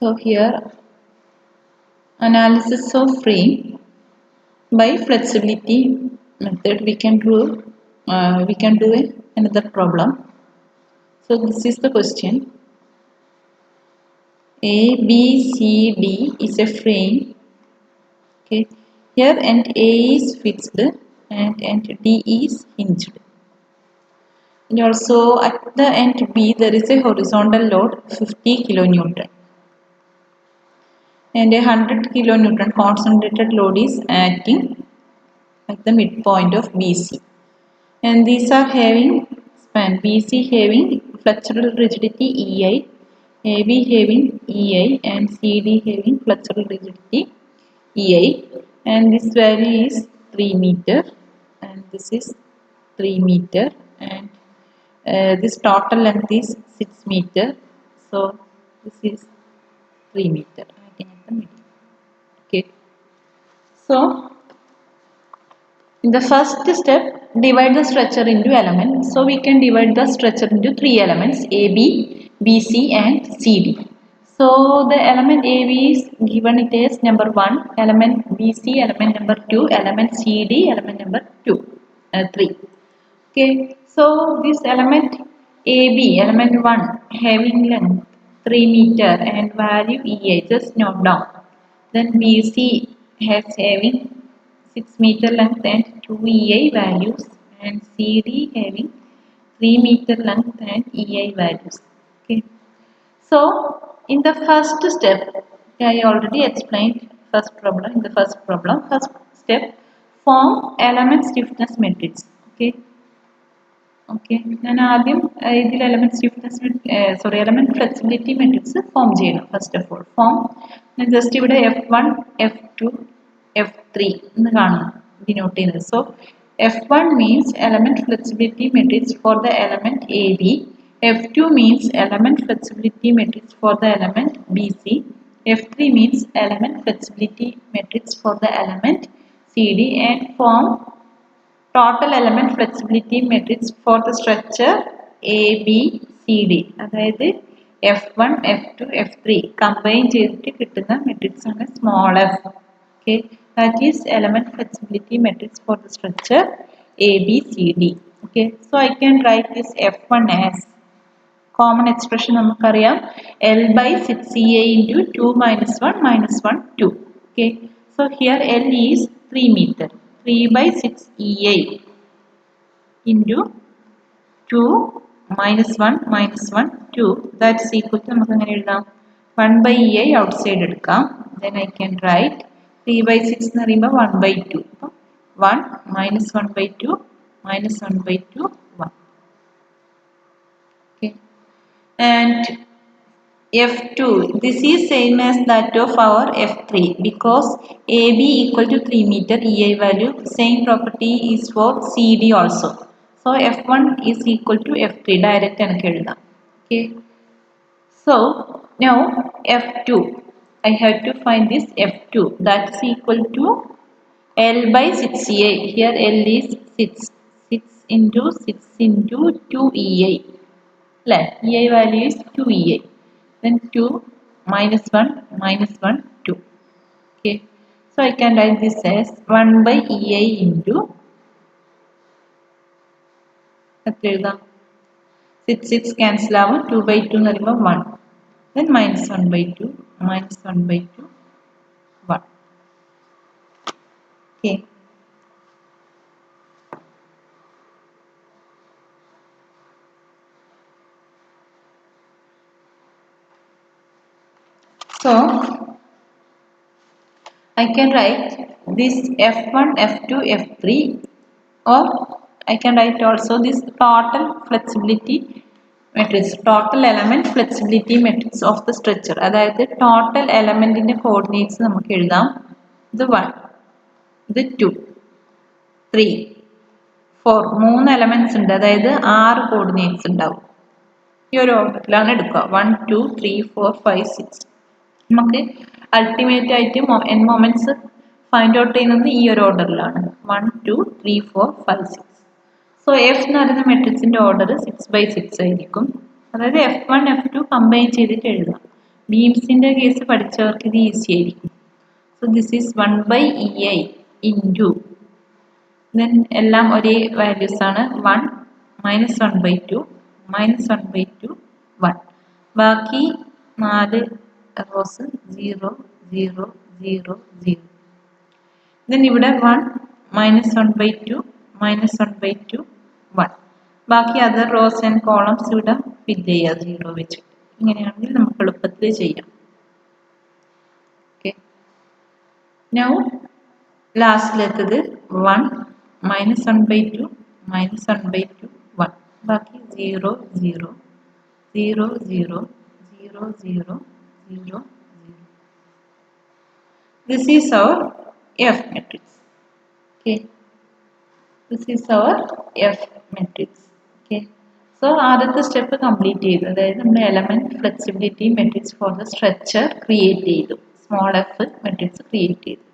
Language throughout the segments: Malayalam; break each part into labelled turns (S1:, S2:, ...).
S1: So here analysis of frame by flexibility method we can do another problem. So this is the question. A B C D is a frame. Okay, here end A is fixed and end D is hinged. And also at the end B there is a horizontal load 50 kilonewton. And a 100 kilonewton concentrated load is acting at the midpoint of BC. And these are having span BC having flexural rigidity EI, AB having EI, and CD having flexural rigidity EI. And this value is 3 meter, and this is 3 meter, and this total length is 6 meter. So this is 3 meter. I think at the middle. Okay. So in the first step, divide the structure into elements. So we can divide the structure into 3 elements A, B, BC and CD. So the element AB is given it as number 1, element BC element number 2, element CD element number 3. Okay, so this element AB element 1 having length 3 meter and value EA, just note down. Then BC has having 6 meter length and 2 EI values, and CD having 3 meter length and EI values. Okay. So in the first step, I already explained first step, form element stiffness matrix. Okay. ഞാൻ ആദ്യം ഇതിൽ element stiffness element flexibility matrix form ചെയ്യണം. ഫസ്റ്റ് ഓഫ് ഓൾ ഫോം ഞാൻ ജസ്റ്റ് ഇവിടെ F1 F2 F3 എന്ന് കാണുന്നു ഡിനോട്ട് ചെയ്യുന്നത്. So F1 means element flexibility matrix for the element AB, F2 means element flexibility matrix for the element BC, F3 means element flexibility matrix for the element CD, and form total element flexibility matrix for the structure ABCD. അതായത് F1, F2, F3 combine ചെയ്തിട്ട് കിട്ടുന്ന മെട്രിക്സ് ആണ് small f. Okay, that is element flexibility matrix for the structure ABCD. Okay, so I can write this F1 as common expression നമുക്കറിയാം L by 6EA into 2 minus 1 minus 1 2. Okay, so here L is 3 meter. 3 by 6 EA into 2 minus 1 minus 1 2, that is equal to നമുക്ക് എങ്ങനെ എഴുതാം 1 by EA outside എടുക്കാം. Then I can write 3 by 6 എന്ന് പറയുമ്പോൾ 1 by 2. 1 minus 1 by 2 minus 1 by 2 1. Okay, and F2, this is same as that of our F3 because AB equal to 3 meter EI value, same property is for CD also. So F1 is equal to F3 direct and എഴുതാം. Okay, so now F2, I have to find this F2, that is equal to L by 6EA. Here L is 6 into 6 into 2 EI. EI value is 2 EI. Then 2 minus 1 minus 1 2. Okay, so I can write this as 1 by EI into 6 cancel out 2 by 2 എന്ന് 1. Then minus 1 by 2 minus 1 by 2 1. Okay. So I can write this F1, F2, F3, or I can write also this total flexibility matrix, total element flexibility matrix of the structure. അതായത് total element in the coordinates നമുക്ക് എഴുതാം. ഇത് 1, ഇത് 2, 3, 4, 3 elements ഉണ്ട്. അതായത് 6 coordinates ഉണ്ടാവും. ഈ ഒരു ഓർഡറിലാണ് എടുക്കുക 1, 2, 3, 4, 5, 6. നമുക്ക് അൾട്ടിമേറ്റ് ആയിട്ട് n മൊമെന്റ്സ് ഫൈൻഡ് ഔട്ട് ചെയ്യുന്നത് ഈ ഒരു ഓർഡറിലാണ് 1, 2, 3, 4, 5, 6. സോ എഫ് എന്ന് പറയുന്ന മെട്രിക്സിന്റെ ഓർഡർ 6 by 6 ആയിരിക്കും. അതായത് F1, F2 കമ്പൈൻ ചെയ്തിട്ട് എഴുതാം. ബീംസിൻ്റെ കേസ് പഠിച്ചവർക്ക് ഇത് ഈസി ആയിരിക്കും. So this is 1/EI into then എല്ലാം ഒരേ വാല്യൂസ് ആണ്. 1 മൈനസ് 1/2 മൈനസ് 1/2 1. ബാക്കി 4 റോസ് 0 0 0 0. ദെൻ ഇവിടെ 1 മൈനസ് 1/2 മൈനസ് 1/2 1. ബാക്കി അതർ റോസ് ആൻഡ് കോളംസ് ഇവിടെ ഫില്ല് ചെയ്യുക 0 വെച്ചിട്ട്. ഇങ്ങനെയാണെങ്കിൽ നമുക്ക് എളുപ്പത്തിൽ ചെയ്യാം. ഓക്കെ, നൗ ലാസ്റ്റിലെത്തത് 1 മൈനസ് 1/2 മൈനസ് 1/2 1. ബാക്കി 0 0 0 0 0 0 0 0. This is our F matrix. Okay, this is our F matrix. Okay, so ആദ്യത്തെ സ്റ്റെപ്പ് കംപ്ലീറ്റ് ചെയ്തു. അതായത് നമ്മൾ element flexibility matrix for the structure create ചെയ്തു. സ്മോൾ എഫ് മെട്രിക്സ് ക്രിയേറ്റ് ചെയ്തു.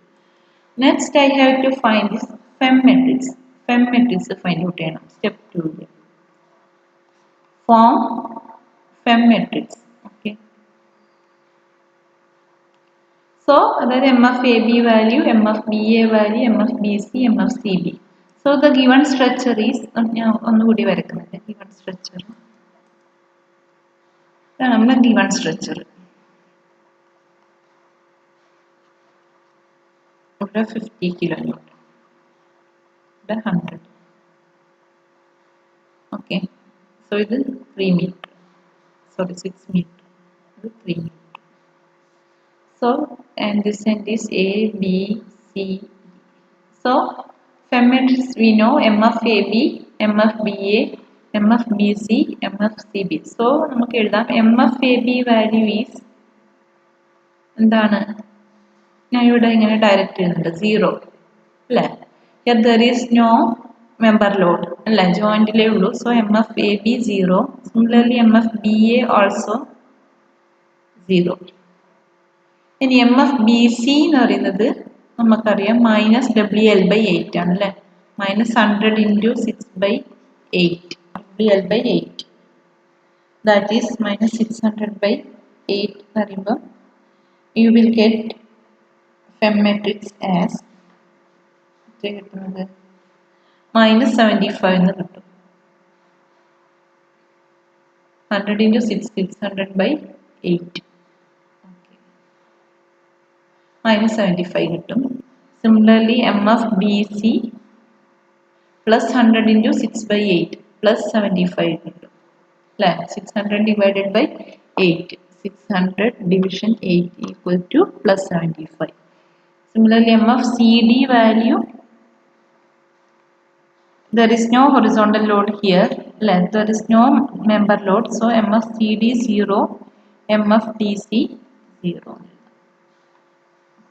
S1: Next I have to find this FEM matrix. FEM matrix find out ചെയ്യണം step 2. Form FEM matrix. Okay, so അതായത് MFAB value, MFBA value, MFBC, MFCB. So the given structure is, ഞാൻ ഒന്നുകൂടി വരക്കുന്നുണ്ട്. ഗിവൺ സ്ട്രക്ചർ ഇതാണ് നമ്മുടെ ഗിവൺ സ്ട്രക്ചർ. ഇവിടെ 50 കിലോന്യൂട്ടൺ, ഇവിടെ 100. ഓക്കെ, സോ ഇത് 3 മീറ്റർ, സോറി 6 മീറ്റർ, ഇത് 3 metre. So, and this end is A, B, C, D. So, Fem matrix we know MFAB, MFBA, MFBC, MFCB. So, നമുക്ക് എഴുതാം MFAB value is എന്താണ്? ഞാൻ ഇവിടെ ഇങ്ങനെ ഡയറക്റ്റ് ചെയ്യുന്നുണ്ട് 0 അല്ലേ? Here there is no member load അല്ലേ? ജോയിന്റിലേ ഉള്ളൂ. So, MFAB 0. Similarly, MFBA also 0. ഇനി MFBC എന്ന് പറയുന്നത് നമുക്കറിയാം മൈനസ് WL/8 ആണ് അല്ലേ? Minus 100 into 6/8 WL/8. That is minus 600/8 എന്ന് പറയുമ്പോൾ you will get FEM matrix as കിട്ടുന്നത് മൈനസ് 75 എന്ന് കിട്ടും. 100 ഇൻറ്റു 600/8 minus 75 കിട്ടും. Similarly, MFBC plus 100 into 6/8 plus 75 കിട്ടും അല്ലേ? 600 divided by 8. 600 division 8 equal to plus 75. Similarly, MFCD value, there is no horizontal load here, there is no member load, so MFCD 0, MFBC 0.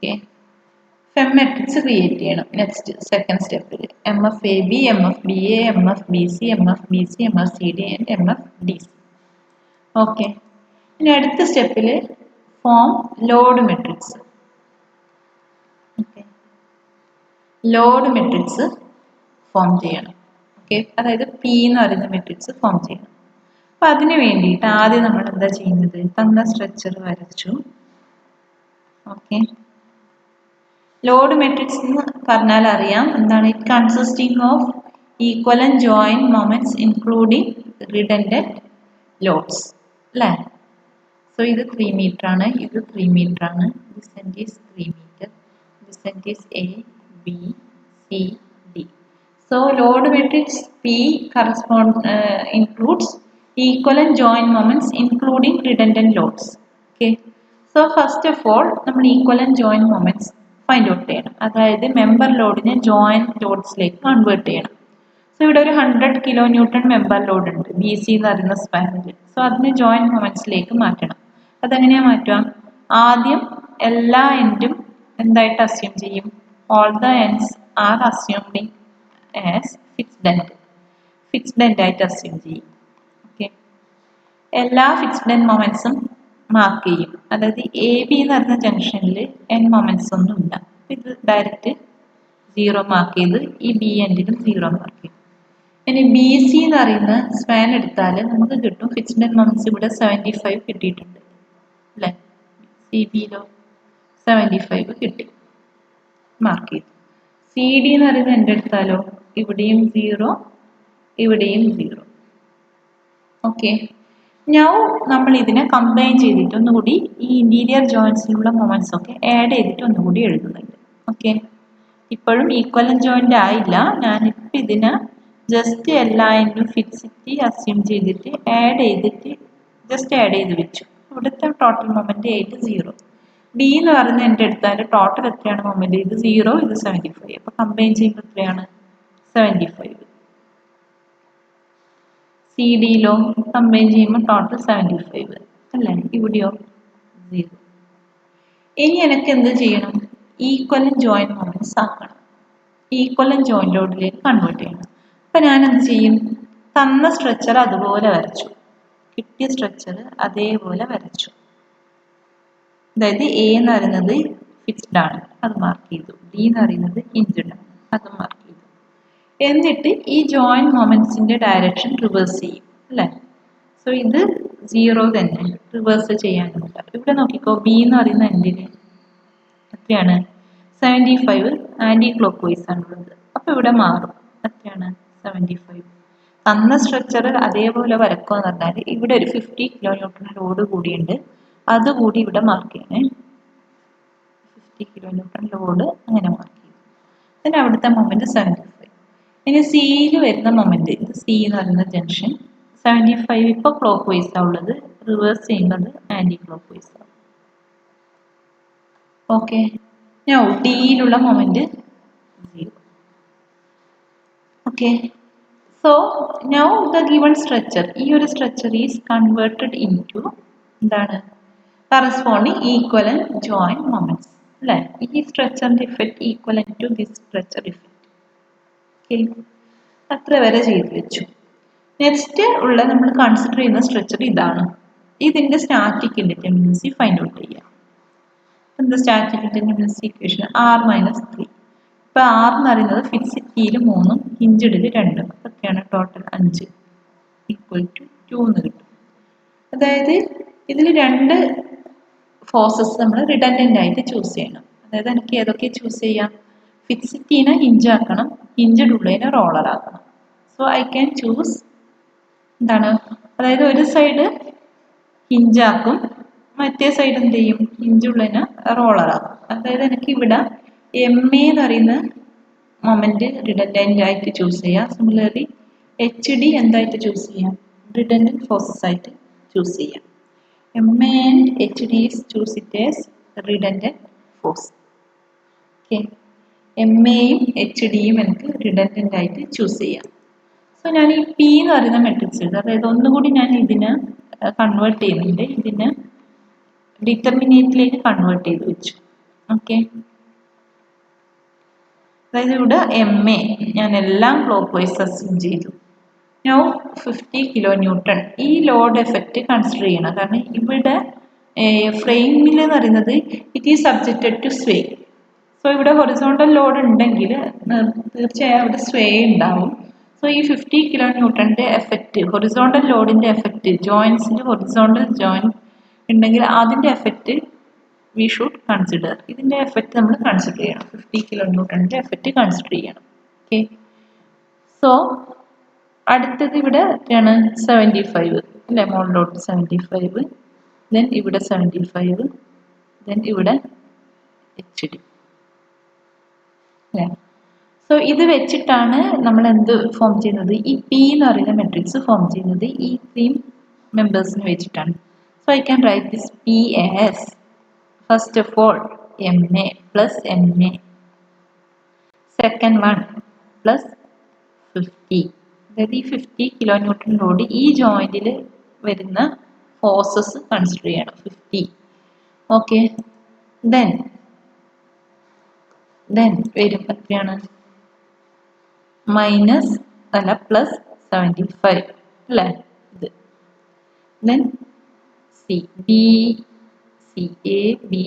S1: Okay, ഫെം matrix create ചെയ്യണം. നെക്സ്റ്റ് സെക്കൻഡ് സ്റ്റെപ്പിൽ MFAB, MFBA, MFBC, MFBC, MFCD and MFDC. Okay, ഇനി അടുത്ത സ്റ്റെപ്പിൽ form load matrix. Okay, load matrix form ചെയ്യണം. ഓക്കെ, അതായത് P എന്ന് പറയുന്ന മെട്രിക്സ് ഫോം ചെയ്യണം. അപ്പം അതിന് വേണ്ടിയിട്ട് ആദ്യം നമ്മൾ എന്താ ചെയ്യുന്നത്? തന്ന സ്ട്രക്ചർ വരച്ചു. ഓക്കെ, ലോഡ് മെട്രിക്സ് എന്ന് പറഞ്ഞാൽ അറിയാം എന്താണ്? It consisting of equivalent joint moments including redundant loads അല്ലേ? സോ ഇത് 3 മീറ്റർ ആണ്, ഇത് 3 മീറ്റർ ആണ്. This end is 3 metre, this end is A, B, C, D. So load matrix P includes equivalent joint moments including redundant loads. Okay, so first of all നമ്മൾ equivalent joint moments find out ചെയ്യണം. അതായത് മെമ്പർ ലോഡിനെ ജോയിന്റ് ലോഡ്സിലേക്ക് കൺവേർട്ട് ചെയ്യണം. സോ ഇവിടെ ഒരു 100 കിലോ ന്യൂട്ടൺ മെമ്പർ ലോഡ് ഉണ്ട് BC എന്ന് പറയുന്ന സ്പാനിൽ. സോ അതിനെ ജോയിന്റ് മൊമെന്റ്സിലേക്ക് മാറ്റണം. അതെങ്ങനെയാ മാറ്റുക? ആദ്യം എല്ലാ എൻഡും എന്തായിട്ട് അസ്യൂം ചെയ്യും? All the ends R assuming as fixed end ആയിട്ട് അസ്യൂം ചെയ്യും. ഓക്കെ, എല്ലാ ഫിക്സ്ഡ് എൻഡ് മൊമെന്റ്സും മാർക്ക് ചെയ്യും. അതായത് AB എന്ന് പറയുന്ന ജംഗ്ഷനിൽ എൻ മൊമെന്റ്സ് ഒന്നും ഇല്ല. ഇത് ഡയറക്റ്റ് 0 മാർക്ക് ചെയ്ത് ഈ B എൻഡിലും 0 മാർക്ക് ചെയ്യും. ഇനി BC എന്ന് പറയുന്ന സ്പാൻ എടുത്താൽ നമുക്ക് കിട്ടും ഫിക്സ്ഡ് എൻഡ് മൊമെന്റ്സ് ഇവിടെ 75 കിട്ടിയിട്ടുണ്ട് അല്ലേ? സി ബിയിലോ 75 കിട്ടി, മാർക്ക് ചെയ്തു. സി ഡി എന്ന് പറയുന്നത് എൻ്റെ എടുത്താലോ ഇവിടെയും 0, ഇവിടെയും 0. ഓക്കെ, നൗ നമ്മൾ ഇതിനെ കമ്പൈൻ ചെയ്തിട്ട് ഒന്നുകൂടി ഈ ഇന്റീരിയർ ജോയിൻസിലുള്ള മൊമെന്റ്സ് ഒക്കെ ആഡ് ചെയ്തിട്ട് ഒന്നുകൂടി എഴുതുന്നുണ്ട്. ഓക്കെ, ഇപ്പോഴും ഈക്വലന്റ് ജോയിന്റ് ആയില്ല. ഞാനിപ്പോൾ ഇതിന് ജസ്റ്റ് എല്ലാതിനും ഫിക്സിറ്റി അസ്യൂം ചെയ്തിട്ട് ആഡ് ചെയ്ത് വെച്ചു. ഇവിടുത്തെ ടോട്ടൽ മൊമെന്റ് 8 0. ഡി എന്ന് പറയുന്നത് എൻ്റെ എടുത്താൽ ടോട്ടൽ എത്രയാണ് മൊമെന്റ്? ഇത് 0, ഇത് 75. അപ്പോൾ കമ്പൈൻ ചെയ്യുമ്പോൾ എത്രയാണ്? 75. സി ഡിയിലോ കമ്പൈൻ ചെയ്യുമ്പോൾ ടോട്ടൽ 75 അല്ലേ? ഇവിടെയോ 0. ഇനി എനിക്ക് എന്ത് ചെയ്യണം? ഈക്വലന്റ് ജോയിന്റ് മൊമെന്റ്സ് ആക്കണം. ഈക്വലന്റ് ജോയിന്റ് ലോഡിലേക്ക് കൺവേർട്ട് ചെയ്യണം. അപ്പം ഞാൻ എന്ത് ചെയ്യും? തന്ന സ്ട്രക്ചർ അതുപോലെ വരച്ചു, കിട്ടിയ സ്ട്രക്ചർ അതേപോലെ വരച്ചു. അതായത് എ എന്ന് പറയുന്നത് ഫിക്സ്ഡ് ആണ്, അത് മാർക്ക് ചെയ്തു. ഡി എന്ന് പറയുന്നത് ഹിഞ്ച്ഡ് ആണ്, അത് മാർക്ക് ചെയ്തു. എന്നിട്ട് ഈ ജോയിന്റ് മൊമെന്റ്സിന്റെ ഡയറക്ഷൻ റിവേഴ്സ് ചെയ്യും അല്ലേ? സോ ഇത് 0 തന്നെ, റിവേഴ്സ് ചെയ്യാനുണ്ട്. ഇവിടെ നോക്കിക്കോ, ബി എന്ന് പറയുന്ന എൻഡിന് എത്രയാണ്? 75 ആന്റി ക്ലോക്ക് വൈസ് ആണുള്ളത്. അപ്പോൾ ഇവിടെ മാറും. എത്രയാണ്? 75. തന്ന സ്ട്രക്ചർ അതേപോലെ വരക്കുക എന്ന് പറഞ്ഞാൽ ഇവിടെ ഒരു 50 കിലോ ന്യൂട്ടൺ ലോഡ് കൂടിയുണ്ട്, അതുകൂടി ഇവിടെ മാർക്ക് ചെയ്യണേ. 50 കിലോ ന്യൂട്ടൺ ലോഡ് അങ്ങനെ മാർക്ക് ചെയ്യും. പിന്നെ അവിടുത്തെ മൊമെന്റ് 75. ഇനി സിയിൽ വരുന്ന മൊമെന്റ്, ഇത് സി എന്ന് പറയുന്ന ജംഗ്ഷൻ 75 ഇപ്പോൾ ക്ലോക്ക് വൈസ് ആണ് ഉള്ളത്, റിവേഴ്സ് ചെയ്യുന്നത് ആന്റി ക്ലോക്ക് വൈസ് ആണ്. ഓക്കെ, നൗ ഡിയിലുള്ള moment 0. Okay, so now the given structure, ഈ ഒരു structure is converted in to എന്താണ്? കറസ്പോണ്ടിങ് ഈക്വലന്റ് ജോയിന്റ് മൊമെന്റ്സ് അല്ലേ? ഈ സ്ട്രക്ചറിന്റെ effect equivalent to this structure effect. Okay, അത്ര വരെ ചെയ്തു വെച്ചു. നെക്സ്റ്റ് ഉള്ള നമ്മൾ കൺസിഡർ ചെയ്യുന്ന സ്ട്രക്ചർ ഇതാണ്. ഇതിന്റെ സ്റ്റാറ്റിക് ഇൻഡിറ്റർമിനൻസി ഫൈൻഡ് ഔട്ട് ചെയ്യാം. എന്താ സ്റ്റാറ്റിക് ഇൻഡിറ്റർമിനൻസി ഇക്വേഷൻ? R-3. ഇപ്പൊ R എന്ന് പറയുന്നത് ഫിക്സിറ്റിയിൽ 3, ഹിഞ്ച്ഡിൽ 2. അതൊക്കെയാണ് ടോട്ടൽ 5 ഈക്വൽ ടു 2 എന്ന് കിട്ടും. അതായത് ഇതിൽ 2 ഫോഴ്സസ് നമ്മൾ റിഡൻഡന്റ് ആയിട്ട് ചൂസ് ചെയ്യണം. അതായത് എനിക്ക് ഏതൊക്കെ ചൂസ് ചെയ്യാം? ഫിക്സിറ്റീനെ ഹിഞ്ച് ആക്കണം, ഹിഞ്ച്ഡ് ഉള്ളതിനെ റോളർ ആക്കണം. സോ ഐ ക്യാൻ ചൂസ് എന്താണ്? അതായത് ഒരു സൈഡ് ഹിഞ്ചാക്കും, മറ്റേ സൈഡ് എന്ത് ചെയ്യും? ഹിഞ്ചുള്ളതിനെ റോളറാക്കും. അതായത് എനിക്ക് ഇവിടെ എം എ എന്ന് പറയുന്ന മൊമെന്റ് റിഡൻഡന്റ് ആയിട്ട് ചൂസ് ചെയ്യാം. സിമിലർലി എച്ച് ഡി എന്തായിട്ട് ചൂസ് ചെയ്യാം? റിഡൻഡന്റ് ഫോഴ്സസ് ആയിട്ട് ചൂസ് ചെയ്യാം. M A and H D is choose it as redundant force. Okay, M എയും എച്ച് ഡിയും എനിക്ക് റിഡൻഡന്റ് ആയിട്ട് ചൂസ് ചെയ്യാം. സോ ഞാൻ ഈ പി എന്ന് പറയുന്ന മെട്രിക്സ് ഉണ്ട്, അതായത് ഒന്നുകൂടി ഞാൻ ഇതിനെ കൺവേർട്ട് ചെയ്യുന്നുണ്ട്, ഇതിനെ ഡിറ്റർമിനേറ്റിലേക്ക് കൺവേർട്ട് ചെയ്ത് വെച്ചു. ഓക്കെ, അതായത് ഇവിടെ എം എ ഞാൻ എല്ലാം ക്ലോക്ക് വൈസ് അസ്യൂം ചെയ്തു. നൗ 50 കിലോ ന്യൂട്ടൺ ഈ ലോഡ് എഫക്റ്റ് കൺസിഡർ ചെയ്യണം. കാരണം ഇവിടെ ഫ്രെയിമിൽ എന്ന് പറയുന്നത് it is subjected to sway. So ഇവിടെ ഹൊറിസോണ്ടൽ ലോഡ് ഉണ്ടെങ്കിൽ തീർച്ചയായും അവിടെ സ്വേ ഉണ്ടാവും. സോ ഈ 50 കിലോ ന്യൂട്ടൻ്റെ എഫക്റ്റ്, ഹൊറിസോണ്ടൽ ലോഡിൻ്റെ എഫക്റ്റ്, ജോയിൻസിൻ്റെ ഹൊറിസോണ്ടൽ ജോയിൻറ്റ് ഉണ്ടെങ്കിൽ അതിൻ്റെ എഫക്റ്റ് വി ഷുഡ് കൺസിഡർ. ഇതിൻ്റെ എഫക്റ്റ് നമ്മൾ കൺസിഡർ ചെയ്യണം. 50 കിലോ ന്യൂട്ടൻ്റെ എഫക്റ്റ് കൺസിഡർ ചെയ്യണം. ഓക്കെ, സോ അടുത്തത് ഇവിടെ എത്രയാണ്? 75 അല്ലേ? മോളിലോട്ട് 75, ദെൻ ഇവിടെ 75, ദെൻ ഇവിടെ എച്ച് ഡി അല്ലേ? സോ ഇത് വെച്ചിട്ടാണ് നമ്മൾ എന്ത് ഫോം ചെയ്യുന്നത്? ഈ പി എന്ന് പറയുന്ന മെട്രിക്സ് ഫോം ചെയ്യുന്നത് ഈ 3 മെമ്പേഴ്സിന് വെച്ചിട്ടാണ്. So I can right this P as first of all M A plus M A, second one plus 50. അതായത് ഈ 50 കിലോ ന്യൂട്ടൺ ലോഡ് ഈ ജോയിന്റിൽ വരുന്ന ഫോഴ്സസ് കൺസിഡർ ചെയ്യണം 50. ഓക്കെ, ദെൻ വരും എത്രയാണ്? മൈനസ് അല്ല പ്ലസ് 75 അല്ലേ? ഇത് then C B, C A B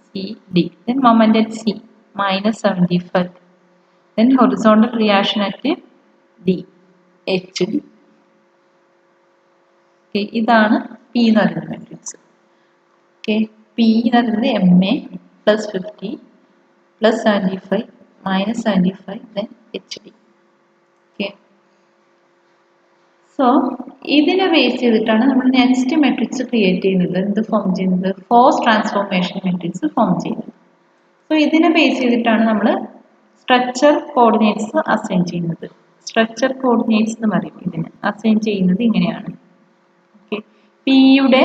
S1: C D, then moment at C minus 75, then horizontal reaction at D H D. Okay, ഇതാണ് പി എന്ന് പറയുന്ന മെട്രിക്സ്. ഓക്കെ, പി എന്ന് പറയുന്നത് MA plus 50 plus 75 minus 75 then HD. Okay, so ഇതിനെ ബേസ് ചെയ്തിട്ടാണ് നമ്മൾ നെക്സ്റ്റ് മെട്രിക്സ് ക്രിയേറ്റ് ചെയ്യുന്നത്. എന്ത് ഫോം ചെയ്യുന്നത്? ഫോഴ്സ് ട്രാൻസ്ഫോർമേഷൻ മെട്രിക്സ് ഫോം ചെയ്യുന്നത്. സോ ഇതിനെ ബേസ് ചെയ്തിട്ടാണ് നമ്മൾ സ്ട്രക്ചർ കോർഡിനേറ്റ്സ് അസൈൻ ചെയ്യുന്നത്. സ്ട്രക്ചർ കോർഡിനേറ്റ്സ് എന്ന് പറയും ഇതിന്. അസൈൻ ചെയ്യുന്നത് ഇങ്ങനെയാണ്. ഓക്കെ, പിയുടെ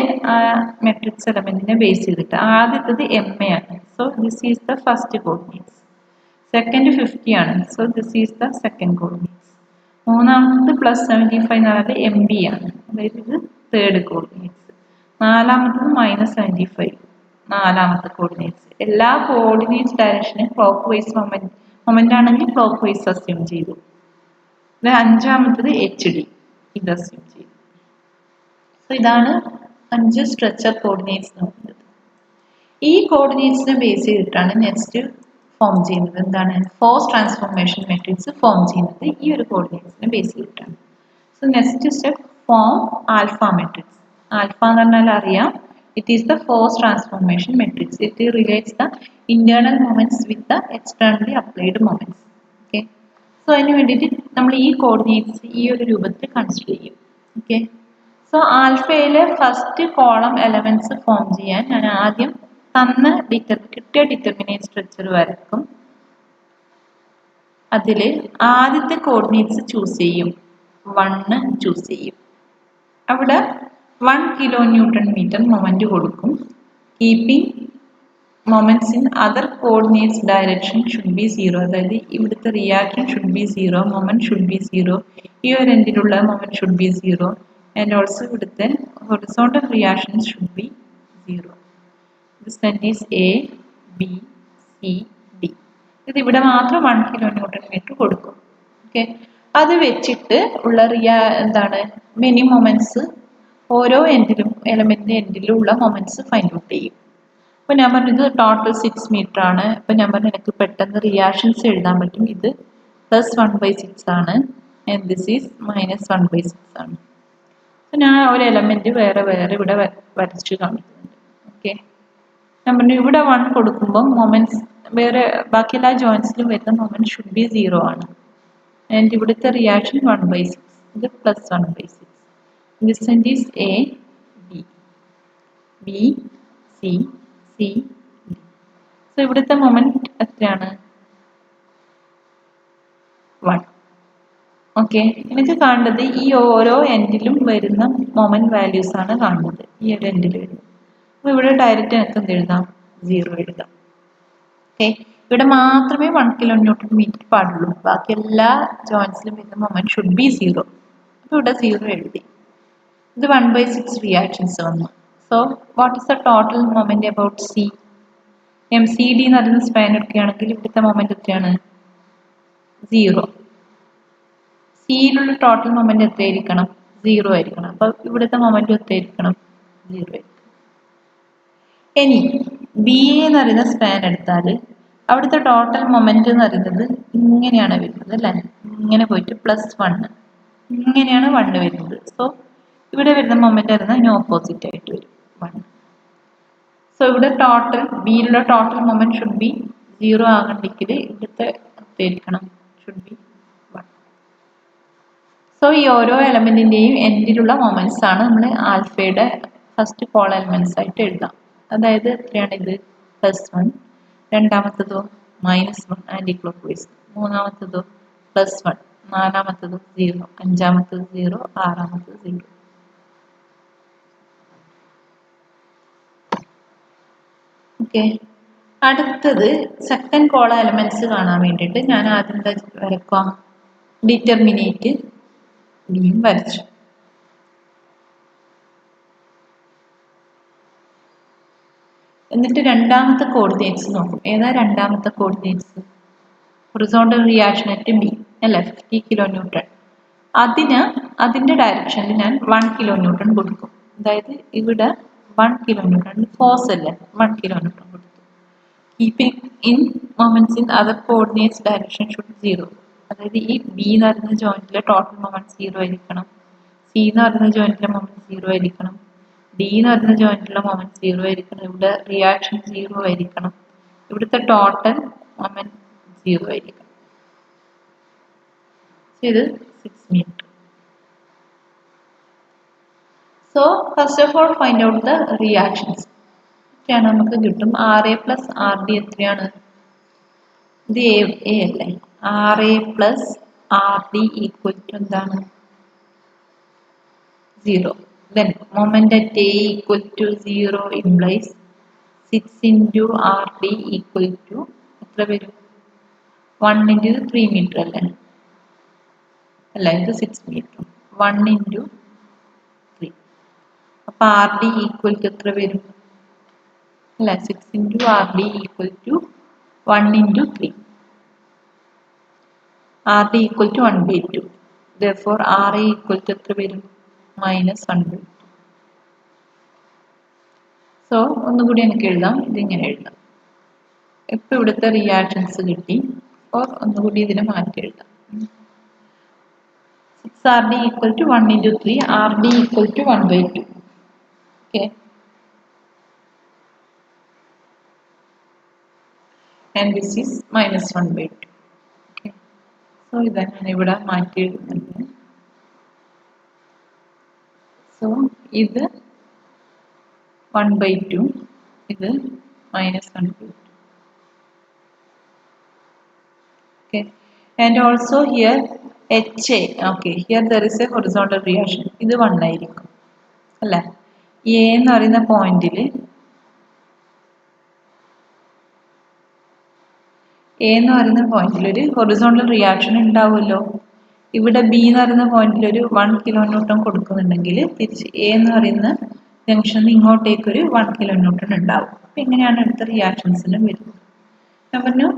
S1: മെട്രിക്സ് എലമെന്റിനെ ബേസ് ചെയ്തിട്ട് ആദ്യത്തത് MA ആണ്. So this is the first coordinates. Second 50 ആണ്. So this is the second coordinates. മൂന്നാമത്തത് പ്ലസ് 75 എന്ന് പറയുന്നത് MB ആണ്. അതായത് ഇത് തേർഡ് കോർഡിനേറ്റ്സ്. നാലാമത്തത് മൈനസ് 75 നാലാമത്തെ കോർഡിനേറ്റ്സ്. എല്ലാ കോർഡിനേറ്റ്സ് ഡയറക്ഷനും ക്ലോക്ക് വൈസ് മൊമെന്റ് ആണെങ്കിൽ ക്ലോക്ക് വൈസ് അസ്യൂം ചെയ്തു. അഞ്ചാമത്തത് HD ഇത് അസ്യൂം ചെയ്തു. സോ ഇതാണ് 5 സ്ട്രക്ചർ കോർഡിനേറ്റ്സ് എന്ന് പറയുന്നത്. ഈ കോർഡിനേറ്റ്സിനെ ബേസ് ചെയ്തിട്ടാണ് നെക്സ്റ്റ് ഫോം ചെയ്യുന്നത്. എന്താണ്? ഫോഴ്സ് ട്രാൻസ്ഫോർമേഷൻ മെട്രിക്സ് ഫോം ചെയ്യുന്നത് ഈ ഒരു കോർഡിനേറ്റ്സിനെ ബേസ് ചെയ്തിട്ടാണ്. So next step form alpha matrix. Alpha എന്ന് പറഞ്ഞാൽ അറിയാം, it is the force transformation matrix. It relates the internal moments with the externally applied moments. Okay, so അതിന് വേണ്ടിയിട്ട് നമ്മൾ ഈ കോർഡിനേറ്റ്സ് ഈ ഒരു രൂപത്തിൽ കൺസിഡർ ചെയ്യും. ഓക്കെ, സോ ആൽഫയിലെ ഫസ്റ്റ് കോളം എലമെന്റ്സ് ഫോം ചെയ്യാൻ ഞാൻ ആദ്യം തന്ന കിട്ടിയ ഡിറ്റർമിനേറ്റ് സ്ട്രക്ചർ വരക്കും. അതിൽ ആദ്യത്തെ കോർഡിനേറ്റ്സ് ചൂസ് ചെയ്യും. 1 ചൂസ് ചെയ്യും. അവിടെ 1 kN മൊമെന്റ് കൊടുക്കും. Keeping moments in other coordinates direction should be 0. അതായത് ഇവിടുത്തെ reaction should be 0, moment should be 0, ഈ ഒരു എൻഡിലുള്ള moment should be 0 and also ഇവിടുത്തെ horizontal reaction should be 0. This സെന്റ് is A, B, C, D. ഇത് ഇവിടെ മാത്രം 1 kN കൊടുക്കും. ഓക്കെ, അത് വെച്ചിട്ട് ഉള്ള എന്താണ് മെനി മൊമെന്റ്സ് ഓരോ എൻഡിലും എലമെന്റിന്റെ എൻഡിലും ഉള്ള മൊമെന്റ്സ് ഫൈൻഡ് ഔട്ട് ചെയ്യും. അപ്പോൾ ഞാൻ പറഞ്ഞത് ടോട്ടൽ 6 മീറ്റർ ആണ്. അപ്പോൾ ഞാൻ പറഞ്ഞു എനിക്ക് പെട്ടെന്ന് റിയാക്ഷൻസ് എഴുതാൻ പറ്റും. ഇത് +1/6 ആണ് ആൻഡ് ദിസ് ഈസ് -1/6 ആണ്. അപ്പോൾ ഞാൻ ഒരു എലമെന്റ് വേറെ ഇവിടെ വരച്ചു കാണിക്കുന്നുണ്ട്. ഓക്കെ, ഞാൻ പറഞ്ഞു ഇവിടെ 1 കൊടുക്കുമ്പോൾ മൊമെന്റ്സ് വേറെ ബാക്കി എല്ലാ ജോയിൻസിലും വരുന്ന മൊമെന്റ് ഷുഡ് ബി 0 ആണ്. ആൻഡ് ഇവിടുത്തെ റിയാക്ഷൻ 1/6, ഇത് +1/6. This end is A, B, B, C, C, D. So ഇവിടുത്തെ മൊമെന്റ് എത്രയാണ്? 1. ഓക്കെ, എനിക്ക് കാണേണ്ടത് ഈ ഓരോ എൻഡിലും വരുന്ന മൊമെന്റ് വാല്യൂസ് ആണ് കാണുന്നത്. ഈ ഒരു എൻഡിൽ വരുന്നത്. അപ്പോൾ ഇവിടെ ഡയറക്റ്റ് എനിക്ക് എന്ത് എഴുതാം? 0 എഴുതാം. ഓക്കെ, ഇവിടെ മാത്രമേ 1 kN പാടുള്ളൂ. ബാക്കി എല്ലാ ജോയിൻസിലും വരുന്ന മൊമെന്റ് ഷുഡ് ബി 0. അപ്പോൾ ഇവിടെ 0 എഴുതി. ഇത് 1/6 റിയാക്ഷൻസ് വന്നു. So what is the total moment about C? MCD എന്ന് പറയുന്ന സ്പാൻ എടുക്കുകയാണെങ്കിൽ ഇവിടുത്തെ മൊമെന്റ് എത്രയാണ്? 0. സിയിലുള്ള ടോട്ടൽ മൊമെന്റ് എത്രയായിരിക്കണം? 0 ആയിരിക്കണം. അപ്പോൾ ഇവിടുത്തെ മൊമെന്റ് എത്രയായിരിക്കണം? 0 ആയിരിക്കണം. ഇനി BA എന്ന് പറയുന്ന സ്പാൻ എടുത്താൽ അവിടുത്തെ ടോട്ടൽ മൊമെന്റ് എന്ന് പറയുന്നത് ഇങ്ങനെയാണ് വരുന്നത് അല്ലേ? ഇങ്ങനെ പോയിട്ട് +1 ഇങ്ങനെയാണ് 1 വരുന്നത്. സോ ഇവിടെ വരുന്ന മൊമെന്റ് വരുന്നത് അതിന് ഓപ്പോസിറ്റ് ആയിട്ട് വരും 1. സോ ഇവിടെ ടോട്ടൽ ബിയിലുള്ള ടോട്ടൽ മൊമെന്റ് ഷുഡ് ബി 0 ആകണ്ടെങ്കിൽ ഇവിടുത്തെ എത്രയായിരിക്കണം? Should be 1. സോ ഈ ഓരോ എലമെന്റിന്റെയും എൻഡിലുള്ള മൊമെന്റ്സ് ആണ് നമ്മൾ ആൽഫയുടെ ഫസ്റ്റ് കോൾ എലമെന്റ്സ് ആയിട്ട് എഴുതാം. അതായത് എത്രയാണ് ഇത്? +1, രണ്ടാമത്തതോ -1 ആന്റി ക്ലോക്ക് വൈസ്, മൂന്നാമത്തതോ +1, നാലാമത്തതോ 0, അഞ്ചാമത്തത് 0, ആറാമത്തത് 0. ഓക്കെ, അടുത്തത് സെക്കൻഡ് കോള എലമെന്റ്സ് കാണാൻ വേണ്ടിയിട്ട് ഞാൻ ആദ്യം വരക്കാം. ഡിറ്റർമിനേറ്റ് ബിയും വരച്ചു. എന്നിട്ട് രണ്ടാമത്തെ കോർഡിനേറ്റ്സ് നോക്കും. ഏതാ രണ്ടാമത്തെ coordinates? Horizontal reaction at B അല്ലേ, 50 kN. അതിന്റെ ഡയറക്ഷനിൽ ഞാൻ 1 kN കൊടുക്കും. അതായത് ഇവിടെ 1 kN ഫോഴ്സ് അല്ലേ, 1 kN കൊടുത്തു. Keeping in moments in other coordinates direction should 0. അതായത് ഈ ബി എന്ന് പറയുന്ന ജോയിന്റിലെ ടോട്ടൽ മൊമെന്റ് 0 ആയിരിക്കണം. സി എന്ന് പറയുന്ന ജോയിന്റിലെ മൊമെന്റ് 0 ആയിരിക്കണം. ഡി എന്ന് പറയുന്ന ജോയിന്റിലുള്ള മൊമെന്റ് 0 ആയിരിക്കണം. ഇവിടെ റിയാക്ഷൻ 0 ആയിരിക്കണം. ഇവിടുത്തെ ടോട്ടൽ മൊമെന്റ് 0 ആയിരിക്കണം. ഇത് 6 metre. So first of all find out the reactions. ഇത്രയാണ് നമുക്ക് കിട്ടും. RA plus RD എത്രയാണ്? ഇത് A അല്ലേ? RA plus RD equal to എന്താണ്? 0. Then moment at A equal to 0 implies 6 into RD equal to എത്ര വരും? 1 into 3 meter അല്ലേ? അല്ല, ഇത് 6 meter. 1 into 3. അപ്പോൾ RD equal to എത്ര വരും? അല്ല, 6 into RD equal to 1 into 3. RD equal to 1 by 2. Therefore, RA equal to എത്ര വരും? minus 1 by 2. So, ഒന്നുകൂടി എനിക്ക് എഴുതാം. ഇതിങ്ങനെ എഴുതാം. ഇപ്പോൾ ഇവിടുത്തെ റിയാക്ഷൻസ് കിട്ടി. അപ്പോൾ ഒന്നുകൂടി ഇതിനെ മാറ്റി എഴുതാം. 6RD equal to 1 into 3. RD equal to 1 by 2. Okay. And this is minus 1 by 2. Okay. So, ഇതാണ് ഞാൻ ഇവിടെ മാറ്റി എഴുതുന്നുണ്ട്. So, ഇത് 1 by 2, ഇത് minus 1 by 2. Okay, and also here HA, okay, here there is a horizontal reaction. ഇത് 1 ആയിരിക്കും അല്ലേ? A എന്ന് പറയുന്ന പോയിന്റിൽ ഒരു ഹൊറിസോണ്ടൽ റിയാക്ഷൻ ഉണ്ടാവുമല്ലോ. ഇവിടെ B എന്ന് പറയുന്ന പോയിന്റിൽ ഒരു 1 കിലോ ന്യൂട്ടൺ കൊടുക്കുന്നുണ്ടെങ്കിൽ തിരിച്ച് A എന്ന് പറയുന്ന ജംഗ്ഷനിൽ ഇങ്ങോട്ടേക്ക് ഒരു 1 കിലോ ന്യൂട്ടൺ ഉണ്ടാവും. അപ്പം ഇങ്ങനെയാണ് അടുത്ത റിയാക്ഷൻസിനും വരുന്നത്. ഞാൻ പറഞ്ഞു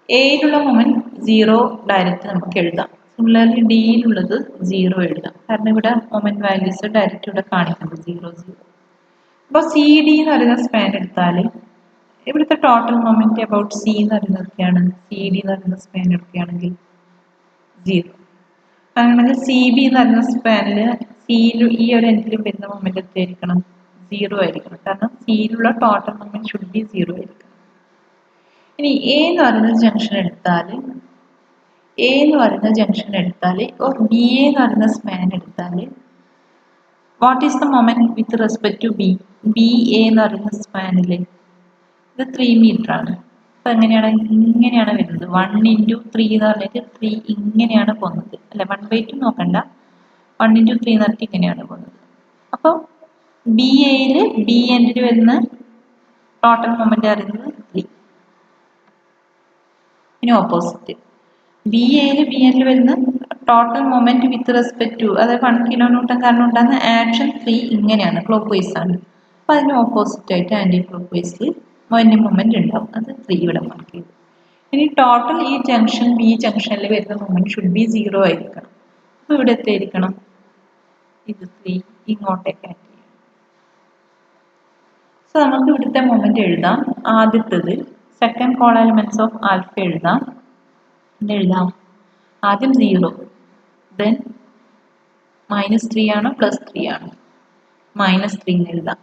S1: എയിലുള്ള മൊമെന്റ് 0 ഡയറക്റ്റ് നമുക്ക് എഴുതാം. സിമിലർലി ഡിയിലുള്ളത് 0 എഴുതാം. കാരണം ഇവിടെ മൊമെന്റ് വാല്യൂസ് ഡയറക്റ്റ് ഇവിടെ കാണിക്കുന്നത് 0 0. അപ്പോൾ സി ഡി എന്ന് പറയുന്ന സ്പാൻ എടുത്താൽ ഇവിടുത്തെ ടോട്ടൽ മൊമെന്റ് അബൌട്ട് സി എന്ന് പറയുന്നത് ഒക്കെയാണ്. സി ഡി എന്ന് പറയുന്ന സ്പാൻ എടുക്കുകയാണെങ്കിൽ 0. അങ്ങനെയാണെങ്കിൽ സി ബി എന്ന് പറയുന്ന സ്പാനിൽ സിയിലും ഈ ഒരു എൻഡിലും വരുന്ന മൊമെന്റ് എത്രയായിരിക്കണം? 0 ആയിരിക്കണം. കാരണം സിയിലുള്ള ടോട്ടൽ മൊമെന്റ് ഷുഡ് ബി 0 ആയിരിക്കണം. ഇനി എ എന്ന് പറയുന്ന ജംഗ്ഷൻ എടുത്താൽ or ബി എ എന്ന് പറയുന്ന സ്പാൻ എടുത്താൽ what is the moment with respect to B? B A എന്ന് പറയുന്ന സ്പാനിൽ ഇത് 3 മീറ്റർ ആണ്. അപ്പോൾ ഇങ്ങനെയാണ് വരുന്നത്. 1 into 3 എന്ന് പറഞ്ഞിട്ട് 3 ഇങ്ങനെയാണ് പോകുന്നത് അല്ലെ? 1 by 2 നോക്കണ്ട, 1 into 3 എന്ന് പറഞ്ഞിട്ട് ഇങ്ങനെയാണ് പോകുന്നത്. അപ്പോൾ ബി എയിൽ ബി എൻഡിൽ വരുന്ന ടോട്ടൽ മൊമെന്റ് അറിയുന്നത് 3. ഇനി ഓപ്പോസിറ്റ് ബി എയിൽ ബി എൻഡിൽ വരുന്ന total moment with respect to, അതായത് 1 കിലോ ന്യൂട്ടൺ കാരണം ഉണ്ടാകുന്ന ആക്ഷൻ 3 ഇങ്ങനെയാണ്, ക്ലോക്ക് വൈസ് ആണ്. അപ്പോൾ അതിന് ഓപ്പോസിറ്റ് ആയിട്ട് ആൻറ്റി ക്ലോക്ക് വൈസിൽ മൊമെന്റ് ഉണ്ടാവും. അത് 3 ഇവിടെ മാർക്ക് ചെയ്തു. ഇനി ടോട്ടൽ ഈ ജംഗ്ഷൻ ബി ജംഗ്ഷനിൽ വരുന്ന മൊമെന്റ് ഷുഡ് ബി 0 ആയിരിക്കണം. അപ്പോൾ ഇവിടെ എത്തിയിരിക്കണം ഇത് 3 ഇങ്ങോട്ടേക്ക് ആക്കി. സോ നമുക്ക് ഇവിടുത്തെ മൊമെന്റ് എഴുതാം. ആദ്യത്തേത് second call elements of alpha എഴുതാം. ആദ്യം 0, ദെൻ -3 ആണോ +3 ആണോ? -3 എഴുതാം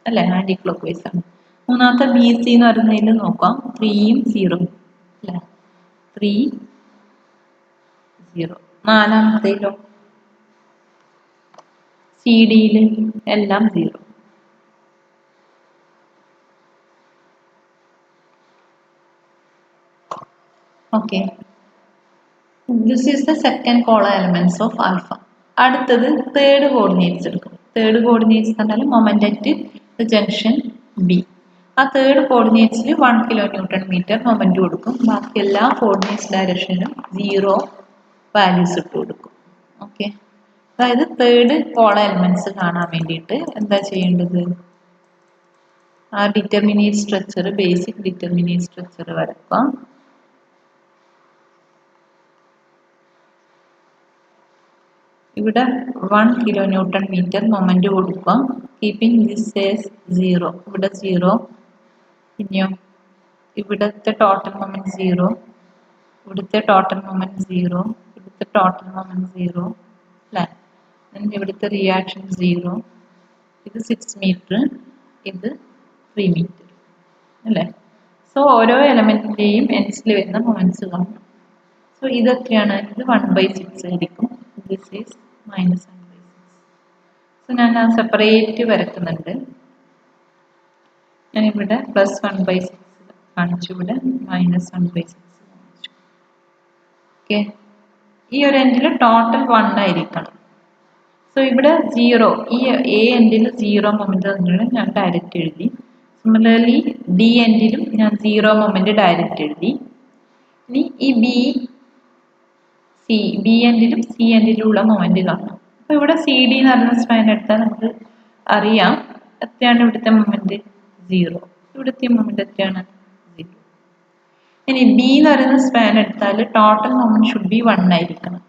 S1: അല്ലേ? ആൻറ്റി ക്ലോക്ക് വൈസ് ആണ്. മൂന്നാമത്തെ ബി സി എന്ന് പറയുന്നതിൽ നോക്കാം. 3യും 0 അല്ലേ? 3 0. നാലാമത്തേലോ സി ഡിയിൽ എല്ലാം 0. Okay, this is the second column elements of alpha. അടുത്തത് തേർഡ് കോർഡിനേറ്റ്സ് എടുക്കും. തേർഡ് കോർഡിനേറ്റ്സ് പറഞ്ഞാൽ moment at the junction B. ആ തേർഡ് കോർഡിനേറ്റ്സിൽ 1 കിലോ ന്യൂട്ടൺ മീറ്റർ മൊമെന്റ് കൊടുക്കും. ബാക്കി എല്ലാ കോർഡിനേറ്റ്സ് ഡയറക്ഷനിലും 0 വാല്യൂസ് ഇട്ട് കൊടുക്കും. ഓക്കെ, അതായത് തേർഡ് കോളം എലമെന്റ്സ് കാണാൻ വേണ്ടിയിട്ട് എന്താ ചെയ്യേണ്ടത്? ആ determinate structure, basic determinate structure വരക്കാം. ഇവിടെ 1 കിലോ ന്യൂട്ടൺ മീറ്റർ മൊമെന്റ് കൊടുക്കുക. Keeping this as 0. ഇവിടെ 0. പിന്നെയോ ഇവിടുത്തെ ടോട്ടൽ മൊമെന്റ് 0, ഇവിടുത്തെ ടോട്ടൽ മൊമെന്റ് 0, ഇവിടുത്തെ ടോട്ടൽ മൊമെന്റ് 0 അല്ലേ? ഇവിടുത്തെ റിയാക്ഷൻ 0, ഇത് 6 മീറ്റർ, ഇത് 3 മീറ്റർ അല്ലേ. സോ ഓരോ എലമെന്റിന്റെയും എൻഡ്സിൽ വരുന്ന മൊമെന്റ്സ് കാണണം. സോ ഇതൊക്കെയാണ്, ഇത് 1/6 ആയിരിക്കും, ദിസ് ഈസ് -1/6. സോ ഞാൻ ആ സെപ്പറേറ്റ് വരക്കുന്നുണ്ട്. ഞാനിവിടെ +1/6 കാണിച്ചു, ഇവിടെ -1/6 കാണിച്ചു. ഓക്കെ, ഈ ഒരു എൻഡിൽ ടോട്ടൽ 1 ആയിരിക്കണം. സോ ഇവിടെ 0, ഈ എ എൻഡിൽ 0 മൊമെന്റ് തന്നിട്ടുണ്ട്, ഞാൻ ഡയറക്റ്റ് എഴുതി. സിമിലർലി ഡി എൻഡിലും ഞാൻ 0 മൊമെന്റ് ഡയറക്റ്റ് എഴുതി. ഇനി ഈ ബി എൻഡിലും സി എൻഡിലും ഉള്ള മൊമെന്റ് കാണാം. അപ്പോൾ ഇവിടെ സി ഡി എന്ന് പറയുന്ന സ്പാൻ എടുത്താൽ നമുക്ക് അറിയാം എത്രയാണ് ഇവിടുത്തെ മൊമെന്റ്, 0. ഇവിടുത്തെ മൊമെന്റ് എത്രയാണ്, 0. ഇനി ബി എന്ന് പറയുന്ന സ്പാൻ എടുത്താൽ ടോട്ടൽ മൊമെന്റ് ഷുഡ് ബി 1 ആയിരിക്കണം.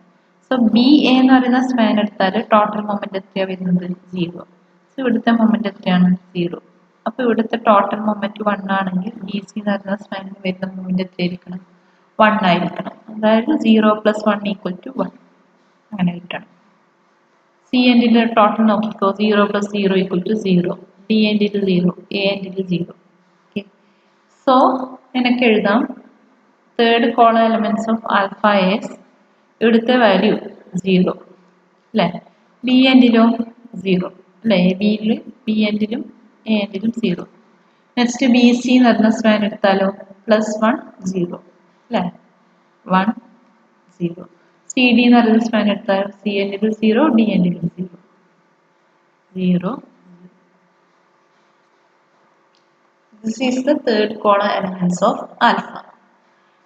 S1: സോ ബി എ എന്ന് പറയുന്ന സ്പാൻ എടുത്താൽ ടോട്ടൽ മൊമെന്റ് എത്രയാണ് വരുന്നത്, 0. സോ ഇവിടുത്തെ മൊമെന്റ് എത്രയാണ്, 0. അപ്പോൾ ഇവിടുത്തെ ടോട്ടൽ മൊമെന്റ് 1 ആണെങ്കിൽ ബി സി എന്ന് പറയുന്ന സ്പാനിന് വരുന്ന മൊമെന്റ് എത്രയായിരിക്കണം, 1 ആയിരിക്കണം. അതായത് 0 + 1 = 1 അങ്ങനെ കിട്ടണം. സി എൻഡിന്റെ ടോട്ടൽ നോക്കിക്കോ, 0 + 0 = 0, ഡി എൻഡിൽ 0, എ എൻഡിൽ 0. ഓക്കെ, സോ എനിക്ക് എഴുതാം third column elements of alpha S, ഇവിടുത്തെ വാല്യൂ 0 അല്ലേ. ബി എൻഡിലോ 0 അല്ലേ, ബി എൻഡിലും എ എൻഡിലും 0. നെക്സ്റ്റ് ബി സി എന്ന് പറഞ്ഞ സ്പാൻ എടുത്താലോ +1 0 അല്ലേ, 1 0. സി ഡി എന്ന് പറയുന്ന സ്പാൻ എടുത്താൽ C എൻഡിലും 0, D എൻഡിലും 0 0. This is the third column elements of alpha.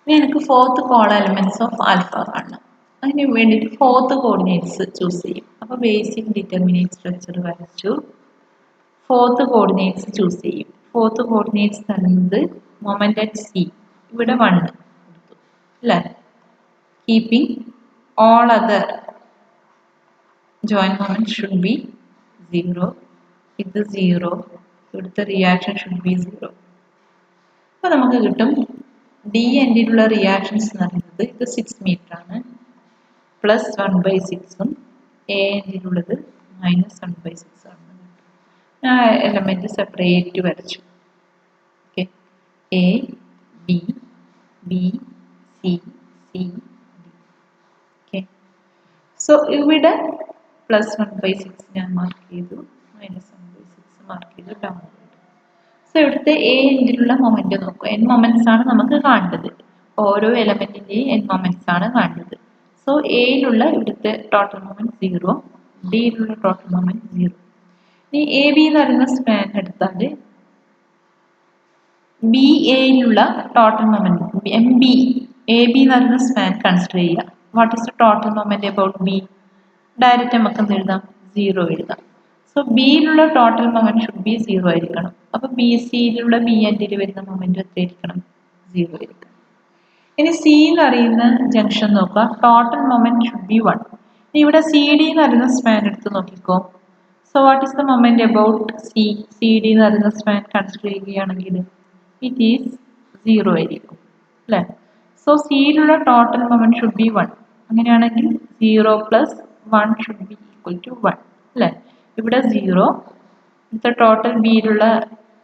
S1: ഇനി എനിക്ക് fourth column elements of alpha കാണണം. അതിന് വേണ്ടിയിട്ട് ഫോർത്ത് കോർഡിനേറ്റ്സ് ചൂസ് ചെയ്യും. അപ്പോൾ ബേസിക് ഡിറ്റർമിനേറ്റ് സ്ട്രക്ചർ വരച്ചു, ഫോർത്ത് കോർഡിനേറ്റ്സ് ചൂസ് ചെയ്യും. ഫോർത്ത് കോർഡിനേറ്റ്സ് തരുന്നത് മൊമെന്റ് അറ്റ് സി, ഇവിടെ 1 കൊടുത്തു അല്ലേ. Keeping all other joint moment should be 0, ഇത് 0, ഇവിടുത്തെ റിയാക്ഷൻ ഷുഡ് ബി 0. അപ്പോൾ നമുക്ക് കിട്ടും ഡി എൻഡിലുള്ള റിയാക്ഷൻസ് എന്ന് പറയുന്നത് ഇത് 6 മീറ്റർ ആണ്, +1/6ഉം എ എൻഡിലുള്ളത് -1/6 ആണ്. ഞാൻ എലമെന്റ് സെപ്പറേറ്റ് വരച്ചു. Okay, A B B C C D. Okay, so ഇവിടെ +1/6 ഞാൻ മാർക്ക് ചെയ്തു, -1/6 മാർക്ക് ചെയ്തു, ഡൗൺ. സോ ഇവിടുത്തെ എ എൻഡിലുള്ള മൊമെന്റ് നോക്കൂ, n മൊമെന്റ്സ് ആണ് നമുക്ക് കാണേണ്ടത്. ഓരോ എലമെന്റിന്റെയും n മൊമെന്റ്സ് ആണ് കാണേണ്ടത്. സോ എയിലുള്ള ഇവിടുത്തെ ടോട്ടൽ മൊമെന്റ് 0, ഡിയിലുള്ള ടോട്ടൽ മൊമെന്റ് 0. ഇനി എ ബി എന്ന് പറയുന്ന സ്പാൻ എടുത്താൽ ബി എയിലുള്ള total moment M B, A B എന്ന് പറയുന്ന സ്പാൻ കൺസിഡർ ചെയ്യുക. What is the total moment about B, direct നമുക്ക് എന്ത് എഴുതാം, 0 എഴുതാം. സോ ബിയിലുള്ള ടോട്ടൽ മൊമെന്റ് ഷുഡ് ബി 0 ആയിരിക്കണം. അപ്പോൾ ബി സിയിലുള്ള ബി എൻഡിൽ വരുന്ന മൊമെന്റ് എത്രയായിരിക്കണം, 0 ആയിരിക്കണം. ഇനി സി എന്ന് പറയുന്ന ജംഗ്ഷൻ നോക്കുക, ടോട്ടൽ മൊമെന്റ് ഷുഡ് ബി 1. ഇവിടെ സി ഡി എന്ന് പറയുന്ന സ്പാൻ എടുത്ത് നോക്കിക്കോ. So what is the moment about C D എന്ന് പറയുന്ന സ്പാൻ കൺസിഡർ ചെയ്യുകയാണെങ്കിൽ ഇറ്റ് ഈസ് 0 ആയിരിക്കും അല്ലേ. സോ സിയിലുള്ള ടോട്ടൽ മൊമെന്റ് ഷുഡ് ബി 1. അങ്ങനെയാണെങ്കിൽ 0 + 1 ഷുഡ് ബി = 1 അല്ലേ. ഇവിടെ 0, ഇവിടുത്തെ ടോട്ടൽ ബിയിലുള്ള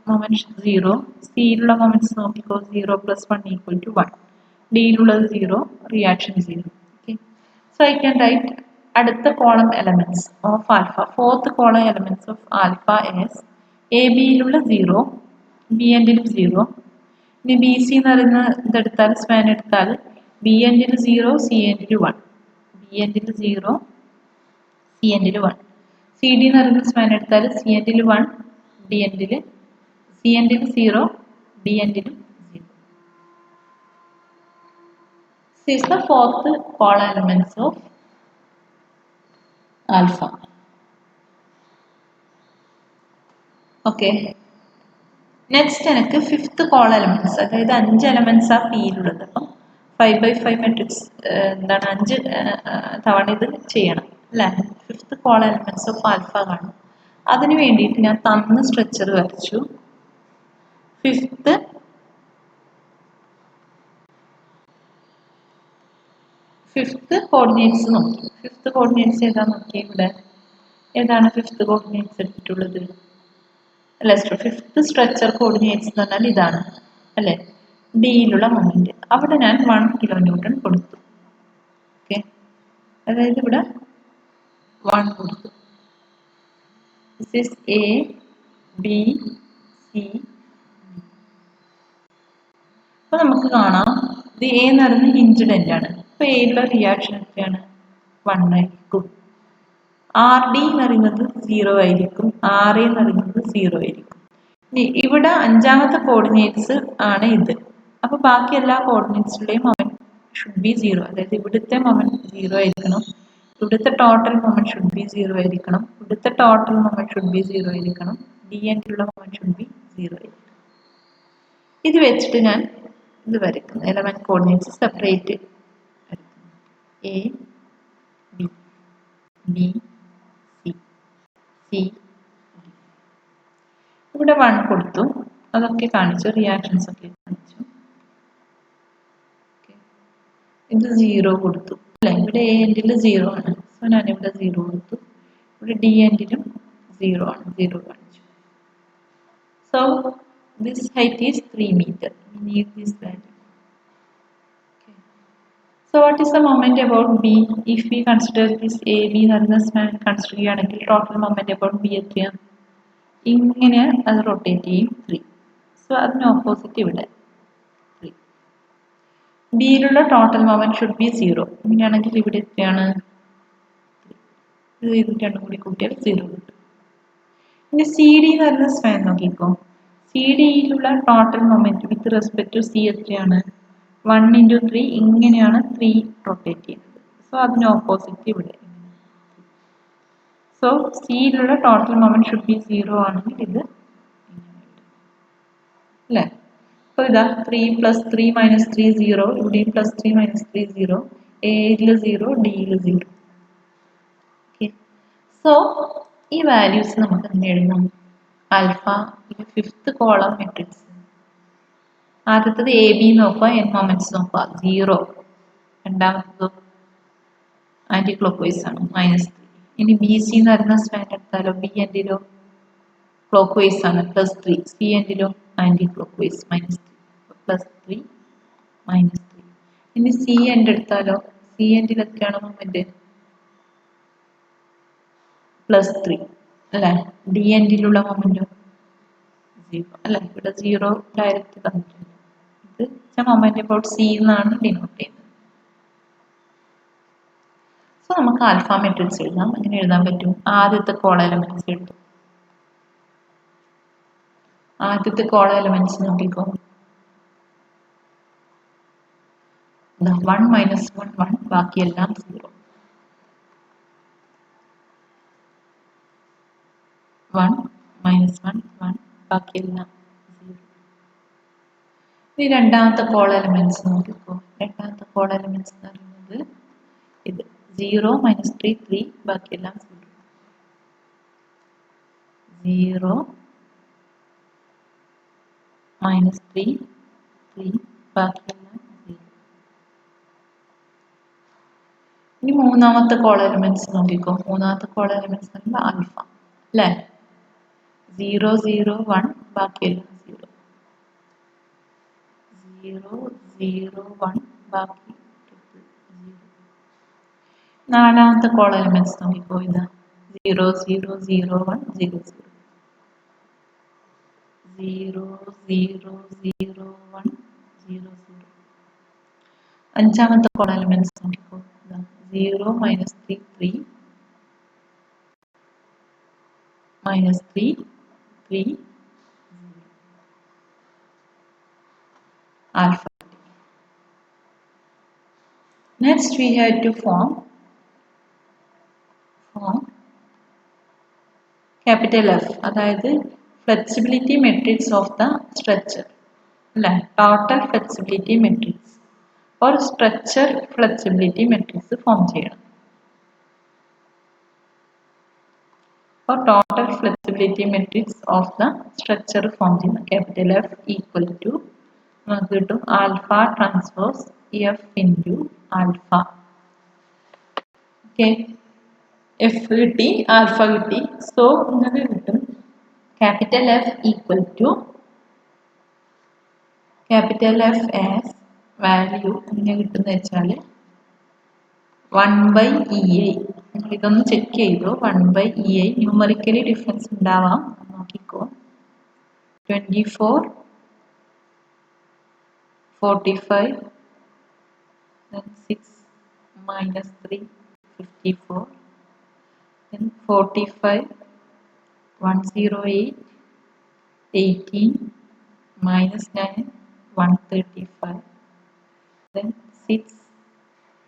S1: മൊമെന്റ് 0, സിയിലുള്ള മൊമെന്റ്സ് നോക്കിക്കോ, 0 + 1 = 1, ഡിയിലുള്ളത് 0, reaction 0. Okay, so I can write അടുത്ത column elements of alpha, fourth column elements of alpha S, A ബിയിലുള്ള 0, ബി എൻഡിലും 0. ഇനി ബി സി എന്ന് പറയുന്ന ഇതെടുത്താൽ സ്പാൻ എടുത്താൽ ബി എൻഡിൽ 0, സി എൻഡിൽ 1, ബി എൻഡിൽ 0, സി എൻഡിൽ 1. സി ഡി എന്ന് പറയുന്ന സ്പാൻ എടുത്താൽ സി എൻഡിൽ 1, ഡി എൻഡിൽ സി എൻഡിൽ 0, D എൻഡിലും 0. This is the fourth column elements of alpha. Okay. Next എനിക്ക് ഫിഫ്ത്ത് കോളം എലമെന്റ്സ്, അതായത് 5 എലമെന്റ്സ് ആ പിയിലുള്ളത്. അപ്പം 5/5 മെട്രിക്സ് എന്താണ് 5 തവണ ഇത് ചെയ്യണം അല്ലേ. Fifth column elements of alpha കാണും. അതിന് വേണ്ടിയിട്ട് ഞാൻ തന്ന സ്ട്രക്ചർ വരച്ചു. ഫിഫ്ത്ത് കോർഡിനേറ്റ്സ് നോക്കി. ഫിഫ്ത്ത് കോർഡിനേറ്റ്സ് ഏതാ നോക്കി, ഇവിടെ ഏതാണ് ഫിഫ്ത്ത് കോർഡിനേറ്റ്സ് എടുത്തിട്ടുള്ളത്? അല്ല, ഫിഫ്ത്ത് സ്ട്രക്ചർ കോർഡിനേറ്റ്സ് എന്ന് പറഞ്ഞാൽ ഇതാണ് അല്ലേ, ഡിയിലുള്ള മൊമെന്റ്. അവിടെ ഞാൻ 1 kN കൊടുത്തു. ഓക്കെ, അതായത് ഇവിടെ 1 കൊടുത്തു. This is A B C. അപ്പൊ നമുക്ക് കാണാം ഇത് എ എന്ന് പറയുന്നത് ഹിഞ്ച്ഡ് എൻഡ് ആണ്. അപ്പൊ എയിലുള്ള റിയാക്ഷൻ എത്രയാണ്? 1 ആയിരിക്കും. ആർ ഡി എന്ന് പറയുന്നത് 0 ആയിരിക്കും. ആർ എ എന്ന് പറയുന്നത് 0 ആയിരിക്കും. ഇനി ഇവിടെ അഞ്ചാമത്തെ കോർഡിനേറ്റ്സ് ആണ് ഇത്. അപ്പൊ ബാക്കി എല്ലാ കോർഡിനേറ്റ്സിലെയും മൊമെന്റ് ഷുഡ് ബി 0. അതായത് ഇവിടുത്തെ മൊമെന്റ് 0 ആയിരിക്കണം, ഇവിടുത്തെ ടോട്ടൽ മൊമെന്റ് ഷുഡ് ബി 0 ആയിരിക്കണം, ഇവിടുത്തെ ടോട്ടൽ മൊമെന്റ് ഷുഡ് ബി 0 ആയിരിക്കണം, ഡി എൻഡിലുള്ള മൊമെന്റ് ഷുഡ് ബി 0 ആയിരിക്കണം. ഇത് വെച്ചിട്ട് ഞാൻ ഇത് വരയ്ക്കുന്നു. Element coordinates separate A B B C C. ഇവിടെ 1 കൊടുത്തു, അതൊക്കെ കാണിച്ചു, റിയാക്ഷൻസ് ഒക്കെ കാണിച്ചു. ഇത് 0 കൊടുത്തു അല്ലെ, ഇവിടെ എ എൻഡിൽ 0 ആണ്. സോ ഞാൻ ഇവിടെ 0 കൊടുത്തു. ഇവിടെ ഡി എൻഡിലും 0 ആണ്, 0 കാണിച്ചു. So this height is 3 meter. We need this value. Okay. So what is the moment about B? If we consider this AB എന്ന് പറയുന്ന സ്പാൻ കൺസിഡർ ചെയ്യുകയാണെങ്കിൽ ടോട്ടൽ മൊമെന്റ് about B എത്രയാണ്? ഇങ്ങനെ അത് റൊട്ടേറ്റ് ചെയ്യും 3. സോ അതിന് ഓപ്പോസിറ്റ് ഇവിടെ 3. ബിയിലുള്ള ടോട്ടൽ മൊമെന്റ് ഷുഡ് ബി 0. ഇങ്ങനെയാണെങ്കിൽ ഇവിടെ എത്രയാണ്? ഇത് രണ്ടും കൂടി കൂട്ടിയാൽ 0 കിട്ടും. ഇനി സി ഡി എന്ന് പറയുന്ന സ്പാൻ നോക്കിക്കോ. സി ഡിയിലുള്ള total moment with respect to C എത്രയാണ്? 1 into 3. ഇങ്ങനെയാണ് 3 റൊട്ടേറ്റ് ചെയ്യുന്നത്. സോ അതിന് ഓപ്പോസിറ്റ് ഇവിടെ. സോ സിയിലുള്ള ടോട്ടൽ മൊമെന്റ് ഷുഡ് ബി 0 ആണെങ്കിൽ ഇത് അല്ലേ. അപ്പോൾ ഇതാ 3 + 3 - 3 0. ഇവിടെയും +3 - 3 0. എയിൽ 0, ഡിയിൽ 0. ഓക്കെ, സോ ഈ വാല്യൂസ് നമുക്ക് എങ്ങനെ എഴുതാം? Alpha fifth column matrix. ആദ്യത്തത് എ ബി നോക്കുക, എൻ മൊമെന്റ്സ് നോക്കുക, 0. രണ്ടാമത്തത് ആന്റി ക്ലോക്ക് വൈസ് ആണ്, -3. ഇനി ബി സി എന്ന് പറയുന്ന സ്പാൻ എടുത്താലോ, ബി എൻഡിലോ ക്ലോക്ക് വൈസ് ആണ്, +3. സി എൻഡിലോ ആന്റി ക്ലോക്ക് വൈസ്, -3. +3 -3. ഇനി സി എൻഡ് എടുത്താലോ, സി എൻഡിൽ എത്രയാണ് മൊമെന്റ്? +3 അല്ലെ. ഡി എൻഡിലുള്ള മൊമെന്റോ 0 അല്ലെ. ഇവിടെ 0 ഡയറക്റ്റ് തന്നിട്ടുണ്ട്. ഇത് മൊമെന്റ് അബൌട്ട് സി എന്നാണ് ഡിനോട്ട് ചെയ്യുന്നത്. സോ നമുക്ക് ആൽഫ മെട്രിക്സ് എഴുതാം. എങ്ങനെ എഴുതാൻ പറ്റും? ആദ്യത്തെ കോള എലമെന്റ്സ് എഴുതും. ആദ്യത്തെ കോള എലമെന്റ്സ് നോക്കിക്കോ. 1 - 1 1, ബാക്കിയെല്ലാം 0. 1 - 1 1, ബാക്കിയെല്ലാം 0. ഇനി രണ്ടാമത്തെ കോള എലമെന്റ്സ് നോക്കിക്കോ. രണ്ടാമത്തെ കോള എലമെന്റ്സ് എന്ന് പറയുന്നത് ഇത് 0 - 3 3, ബാക്കിയെല്ലാം 0. 0 - 3 3, ബാക്കിയെല്ലാം 0. ഇനി മൂന്നാമത്തെ കോള എലമെന്റ്സ് നോക്കിക്കോ. മൂന്നാമത്തെ കോള എലമെന്റ്സ് എന്ന് പറയുമ്പോൾ ആൽഫ അല്ലേ. 0 0 1, ബാക്കിയെല്ലാം 0. 0 0 1, ബാക്കി 0. നാലാമത്തെ കോള എലമെന്റ്സ് നോക്കിക്കോ. ഇതാ 0 0 0 1 0 0. 0 0 0 1 0 0. അഞ്ചാമത്തെ കോള എലമെന്റ്സ് നോക്കിക്കോ. 0 - 3 3, -3 3 alpha. Next we have to form capital F, അതായത് flexibility matrix of the structure അല്ലേ. Total flexibility matrix or structure flexibility matrix form ചെയ്യണം. or total flexibility matrix of the structure form ചെയ്യണം. capital F equal to നമുക്ക് കിട്ടും alpha transpose F into alpha. Okay, F കിട്ടി, ആൽഫ കിട്ടി. സോ ഇങ്ങനെ കിട്ടും capital F equal to capital F as value ഇങ്ങനെ കിട്ടുന്ന വെച്ചാൽ 1/EA. നിങ്ങൾ ഇതൊന്ന് ചെക്ക് ചെയ്തു. 1/EA ന്യൂമറിക്കലി ഡിഫറൻസ് ഉണ്ടാവാം, നോക്കിക്കോ. 24, 45, then 6 minus 3, 54, then 45, 108, 18 minus 9, 135, then 6,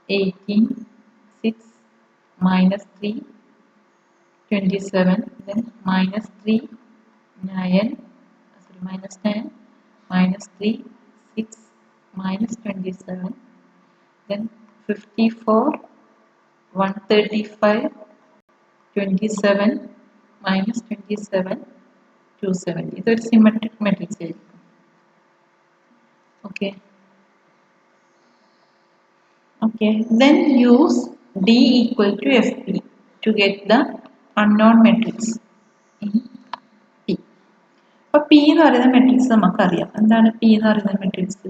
S1: 18, 6 minus 3, 27, then minus 3, 9, minus 10, minus 3, 6 minus 27, then 54, 135, 27 minus 27, 270. ഇതൊരു സിമെട്രിക് മെട്രിക്സ് ആയിരിക്കും. Okay. Then use D equal to FP to get the unknown matrix in P. അപ്പോൾ P എന്ന് പറയുന്ന മെട്രിക്സ് നമുക്കറിയാം. എന്താണ് P എന്ന് പറയുന്ന മെട്രിക്സ്?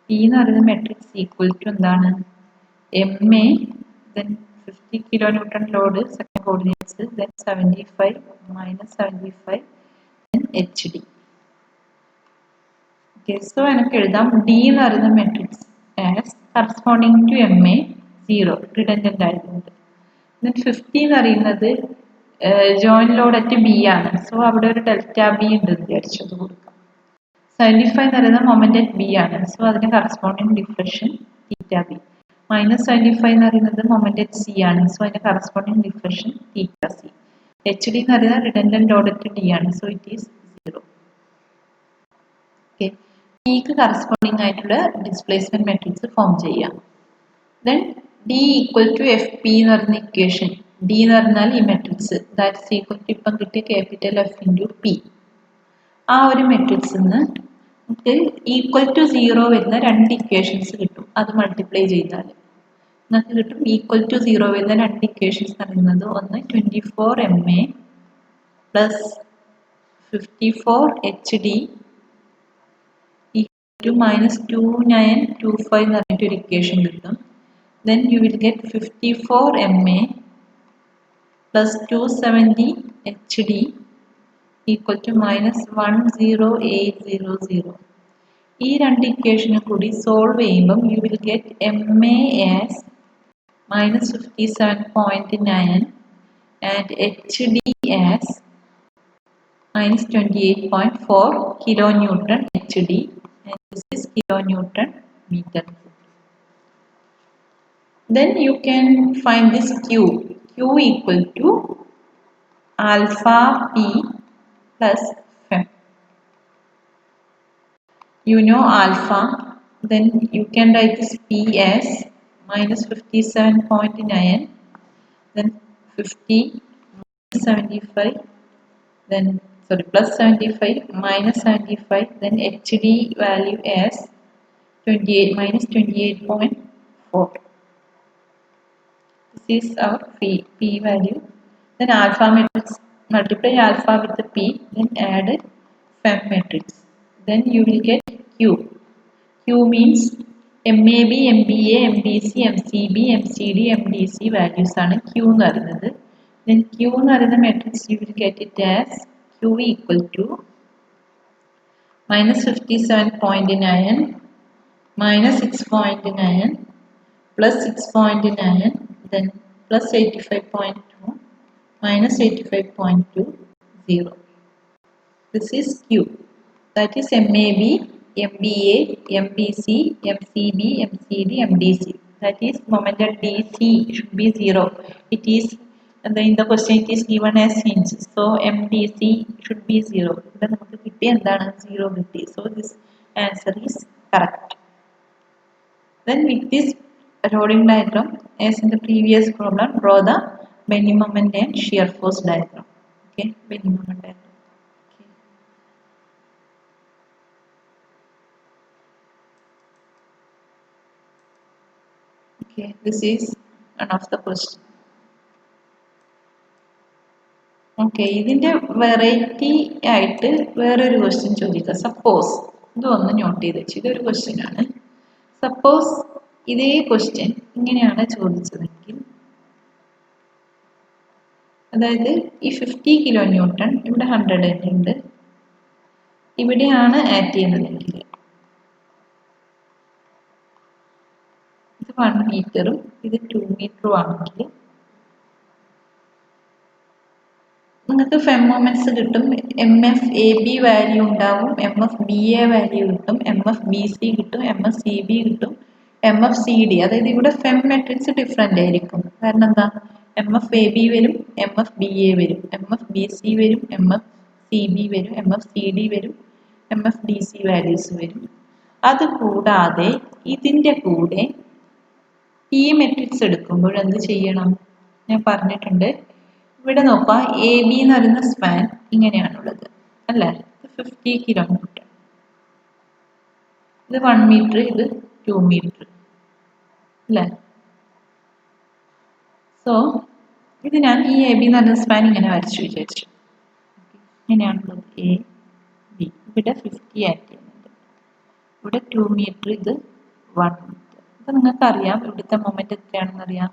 S1: P എന്ന് പറയുന്ന മെട്രിക്സ് ഈക്വൽ ടു എന്താണ്? MA, then 50 kilonewton load, second coordinates, then 75 minus 75, then HD. Okay, so എനിക്ക് എഴുതാം D എന്ന് പറയുന്ന matrix as corresponding to MA 0 redundant ആയതുകൊണ്ട്. Then 50 എന്ന് പറയുന്നത് ജോയിൻ ലോഡ് അറ്റ് B ആണ്. സോ അവിടെ ഒരു ഡെൽറ്റ B ഉണ്ട് വിചാരിച്ചത് കൊടുക്കാം. 75 എന്ന് പറയുന്നത് മൊമെന്റ് അറ്റ് B ആണ്. സോ അതിന് corresponding deflection theta B. Minus 75 എന്ന് പറയുന്നത് മൊമെന്റ് അറ്റ് C ആണ്. സോ അതിന് corresponding deflection theta C. HD എന്ന് പറയുന്നത് റിഡൻഡന്റ് ലോഡ് അറ്റ് D ആണ്. So it is 0. ഓക്കെ, Pക്ക് കറസ്പോണ്ടിങ് ആയിട്ടുള്ള ഡിസ്പ്ലേസ്മെന്റ് മെട്രിക്സ് ഫോം ചെയ്യാം. Then D equal to FP എന്ന് പറയുന്ന ഇക്വേഷൻ, D എന്ന് പറഞ്ഞാൽ ഈ മെട്രിക്സ്, ദാറ്റ്സ് ഈക്വൽ ടു ഇപ്പം കിട്ടിയ ക്യാപിറ്റൽ F ഇൻറ്റു P. ആ ഒരു മെട്രിക്സിൽ നിന്ന് നമുക്ക് ഈക്വൽ ടു 0 വരുന്ന രണ്ട് ഇക്വേഷൻസ് കിട്ടും. അത് മൾട്ടിപ്ലൈ ചെയ്താൽ നിങ്ങൾക്ക് കിട്ടും ഈക്വൽ ടു 0 വരുന്ന രണ്ട് ഇക്വേഷൻസ് പറയുന്നത് ഒന്ന് 24 MA plus 54 HD to minus 2925 എന്ന് പറഞ്ഞിട്ട് ഒരു ഇക്വേഷൻ കിട്ടും. Then you will get 54 MA plus 270 HD equal to minus 10800. ഈ രണ്ട് ഇക്വേഷനും കൂടി സോൾവ് ചെയ്യുമ്പം you will get MA as minus 57.9 and HD as minus 28.4 kilonewton HD, and this is kilonewton meter. Then you can find this Q equal to alpha P plus Fm. You know alpha, then you can write this P as minus 57.9, then 50 minus 75, then plus 75 minus 75, then HD value as 28 minus 28.4. This is our P value. Then alpha matrix, multiply alpha with the P, then add Fem matrix. Then you will get Q. Q means MAB, MBA, MBC, MCB, MCD, MDC values ആണ് Q എന്ന് പറയുന്നത്. Then Q എന്ന് പറയുന്ന matrix you will get it as Q equal to minus 57.9 minus 6.9 plus 6.9, then plus 85.2 minus 85.20. This is Q. That is MAB, MBA, MBC, MCB, MCD, MDC. That is moment at DC should be 0. It is in the question it is given as hinge. So MDC should be 0. Then 0 കിട്ടി. So this answer is correct. Then with this loading diagram, as in the previous problem, draw the bending moment and shear force diagram. Okay, bending moment diagram. Okay, this is one of the questions. Okay, ഇതിൻ്റെ വെറൈറ്റി ആയിട്ട് വേറൊരു ക്വസ്റ്റ്യൻ ചോദിക്കുക. സപ്പോസ് ഇതൊന്ന് നോട്ട് ചെയ്ത് വെച്ചു, ഇതൊരു ക്വസ്റ്റ്യൻ ആണ്. സപ്പോസ് ഇതേ ക്വസ്റ്റ്യൻ ഇങ്ങനെയാണ് ചോദിച്ചതെങ്കിൽ, അതായത് ഈ 50 കിലോ ന്യൂട്ടൺ ഇവിടെ 100 ഉണ്ട്, ഇവിടെയാണ് ആക്ട് ചെയ്യുന്നതെങ്കിൽ ഇത് 1 മീറ്ററും ഇത് 2 മീറ്ററും ആണെങ്കിൽ നിങ്ങൾക്ക് ഫെം മൊമെന്റ്സ് കിട്ടും. M F A B value ഉണ്ടാവും, M F B A value കിട്ടും, എം എഫ് ബി സി കിട്ടും, എം എഫ് സി ബി കിട്ടും, എം എഫ് സി ഡി. അതായത് ഇവിടെ ഫെം മെട്രിക്സ് ഡിഫറെൻ്റ് ആയിരിക്കും. കാരണം എന്താ, എം എഫ് എ ബി വരും, എം എഫ് ബി എ വരും, എം എഫ് ബി സി വരും, എം എഫ് സി ബി വരും, എം എഫ് സി ഡി വരും, M F D C values വരും. അതുകൂടാതെ ഇതിൻ്റെ കൂടെ ഈ മെട്രിക്സ് എടുക്കുമ്പോൾ എന്ത് ചെയ്യണം ഞാൻ പറഞ്ഞിട്ടുണ്ട്. ഇവിടെ നോക്കാം, എ ബി എന്ന് പറയുന്ന സ്പാൻ ഇങ്ങനെയാണുള്ളത് അല്ലേ, 50 കിലോ ന്യൂട്ടൺ, ഇത് 1 മീറ്റർ, ഇത് 2 മീറ്റർ അല്ലേ. സോ ഇത് ഞാൻ ഈ എ ബി എന്ന് പറയുന്ന സ്പാൻ ഇങ്ങനെ വരച്ചു വിചാരിച്ചു. ഇങ്ങനെയാണുള്ളത് എ ബി, ഇവിടെ 50 ആക്ട് ചെയ്യുന്നുണ്ട്, ഇവിടെ 2 മീറ്റർ, ഇത് 1 മീറ്റർ. ഇപ്പം നിങ്ങൾക്കറിയാം ഇവിടുത്തെ മൊമെന്റ് എത്രയാണെന്ന് അറിയാം,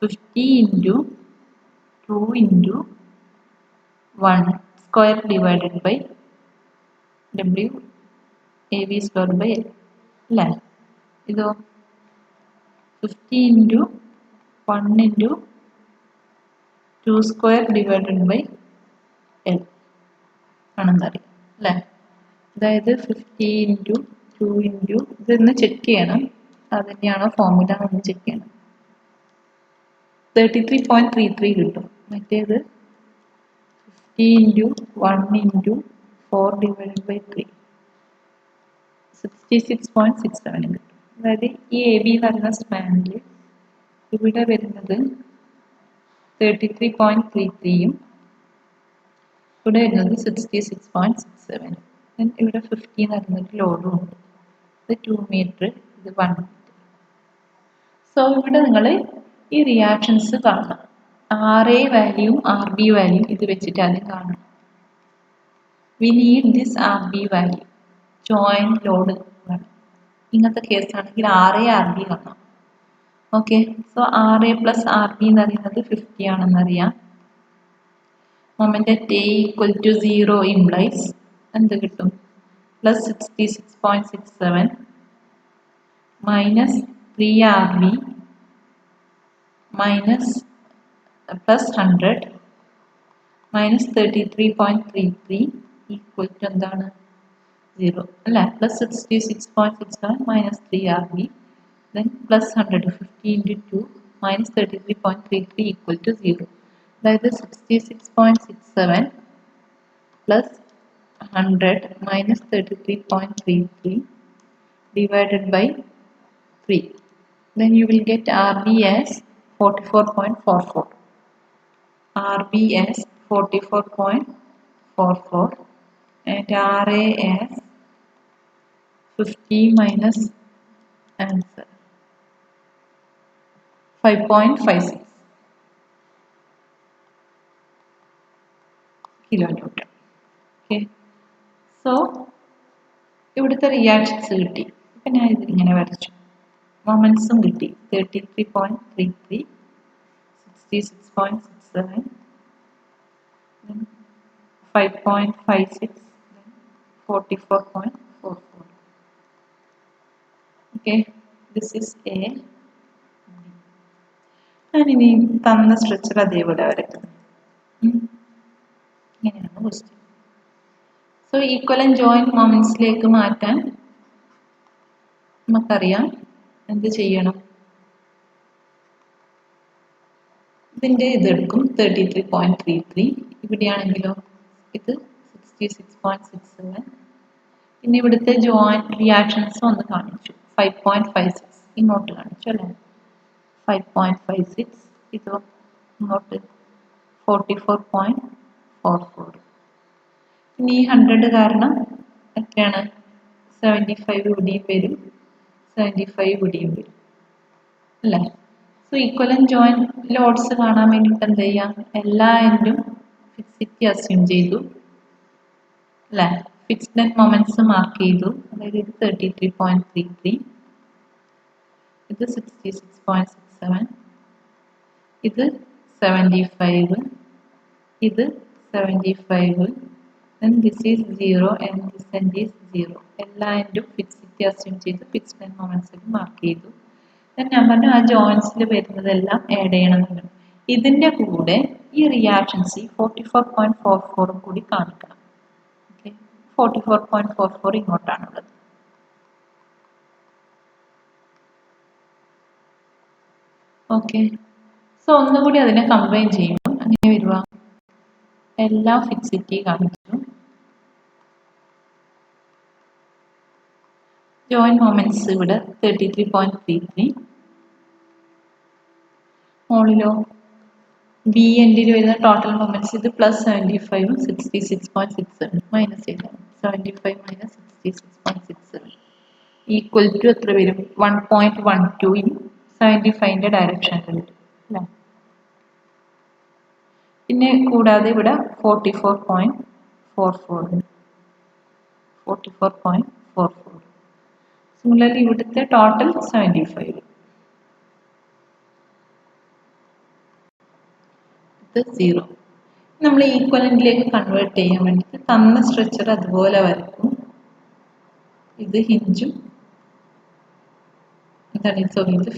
S1: 50 into 2 into 1 square divided by W A B square by L അല്ലേ. ഇതോ 50 into 1 into 2 square divided by L ആണെന്നറിയാം അല്ലേ. അതായത് 50 ഇൻറ്റു 2 ഇൻറ്റു ഇതൊന്ന് ചെക്ക് ചെയ്യണം, അത് തന്നെയാണോ ഫോർമുല ഒന്ന് ചെക്ക് ചെയ്യണം. 33.33 കിട്ടും. മറ്റേത് 50 ഇൻറ്റു 1 ഇൻറ്റു 4 ഡിവൈഡഡ് ബൈ 3 66.67 കിട്ടും. അതായത് ഈ എ ബി എന്ന് പറയുന്ന സ്പാനിൽ ഇവിടെ വരുന്നത് 33.33യും ഇവിടെ വരുന്നത് 66.67. ഇവിടെ 50 എന്ന് പറയുന്നത് ലോഡും ഉണ്ട്. ഇത് 2 മീറ്റർ, ഇത് 1 മീറ്റർ. സോ ഇവിടെ നിങ്ങൾ ഈ റിയാക്ഷൻസ് കാണണം. R A value R B value ഇത് വെച്ചിട്ട് ആദ്യം കാണണം. We need this R B value, joint load വേണം. ഇങ്ങനത്തെ കേസാണെങ്കിൽ ആർ എ ആർ ബി കാണാം. Okay, so R A plus R B എന്ന് പറയുന്നത് 50 ആണെന്നറിയാം. Moment at A equal to 0 implies എന്ത് കിട്ടും, plus 66.67 minus 3 R B minus plus 100 minus 33.33 equal to എന്താണ് 0 അല്ലേ. Plus 66.67 minus 3 R B then plus 100, 50 into 2 minus 33.33 equal to 0. അതായത് 66.67 plus 100 minus 33.33 divided by 3. Then you will get RB as 44.44. RB as 44.44 and RA as 50 minus answer 5.56 kilonewton. Okay, so ഇവിടുത്തെ റിയാക്ഷൻസ് കിട്ടി. ഇപ്പം ഞാൻ ഇതിങ്ങനെ വരച്ചു, മൊമെന്റ്സും കിട്ടി. 33.33, 66.67, 5.56, 44.44. Okay, this is A. ഞാനിനി തന്ന സ്ട്രക്ചർ അതേപോലെ വരയ്ക്കുന്നു. ഇങ്ങനെയാണ് ക്വസ്റ്റ്യൻ. സോ ഈക്വലന്റ് ജോയിന്റ് മൊമെന്റ്സിലേക്ക് മാറ്റാൻ നമുക്കറിയാം എന്ത് ചെയ്യണം. ഇതിൻ്റെ ഇതെടുക്കും 33.33, ഇവിടെയാണെങ്കിലോ ഇത് 66.67. പിന്നെ ഇവിടുത്തെ ജോയിന്റ് റിയാക്ഷൻസ് ഒന്ന് കാണിച്ചു, 5.56 ഇങ്ങോട്ട് കാണിച്ചു അല്ലേ, 5.56. ഇതോ ഇങ്ങോട്ട് 44.44. ഇനി 100 കാരണം എത്രയാണ്, 75 ഇവിടെയും വരും, 75 ഇവിടെയും വരും അല്ലേ. സോ ഈക്വലന്റ് ജോയിന്റ് ലോഡ്സ് കാണാൻ വേണ്ടിയിട്ട് എന്ത് ചെയ്യാം, എല്ലാ എൻഡും ഫിക്സ് ഫിക്സിറ്റി അസ്യൂം ചെയ്തു അല്ലേ? ഫിക്സ്ഡ് ലെങ്ത് മൊമെന്റ്സ് മാർക്ക് ചെയ്തു. അതായത് ഇത് 33.33, ഇത് 66.67, ഇത് 75, ഇത് 75, then this is 0 and this end is 0. എല്ലാവരും ഫിക്സിറ്റി അസ്യൂം ചെയ്ത് ഫിക്സ്ഡ് ലെങ്ത് മൊമെന്റ്സ് മാർക്ക് ചെയ്തു. then ഞാൻ പറഞ്ഞു ആ ജോയിൻസിൽ വരുന്നതെല്ലാം ആഡ് ചെയ്യണമെന്നുണ്ട്. ഇതിൻ്റെ കൂടെ ഈ റിയാക്ഷൻസ് 44.44 കൂടി കാണിക്കണം. 44.44 ഇങ്ങോട്ടാണുള്ളത്. ഓക്കെ, സോ ഒന്നുകൂടി അതിനെ കമ്പൈൻ ചെയ്യുമ്പോൾ അങ്ങനെ വരുക, എല്ലാ ഫിക്സിറ്റി കാണിച്ചു, ജോയിൻ മൊമെന്റ്സ് ഇവിടെ 33.33, മോളിലോ ബി എൻഡിൽ വരുന്ന ടോട്ടൽ മൊമെന്റ്സ് ഇത് +75 66.67 മൈനസ് ചെയ്യണം. 75 മൈനസ് 66.67 ഈക്വൽ ടു എത്ര വരും? 1.12 ഇൻ 75ന്റെ ഡയറക്ഷനിൽ വരും അല്ലേ? പിന്നെ കൂടാതെ ഇവിടെ 44.44. സിമിലർലി ഇവിടുത്തെ ടോട്ടൽ 75. ഇത് 0. നമ്മൾ ഈക്വലന്റിലേക്ക് കൺവേർട്ട് ചെയ്യാൻ വേണ്ടിയിട്ട് തന്ന സ്ട്രക്ചർ അതുപോലെ വരക്കും. ഇത് ഹിഞ്ചും ഇത്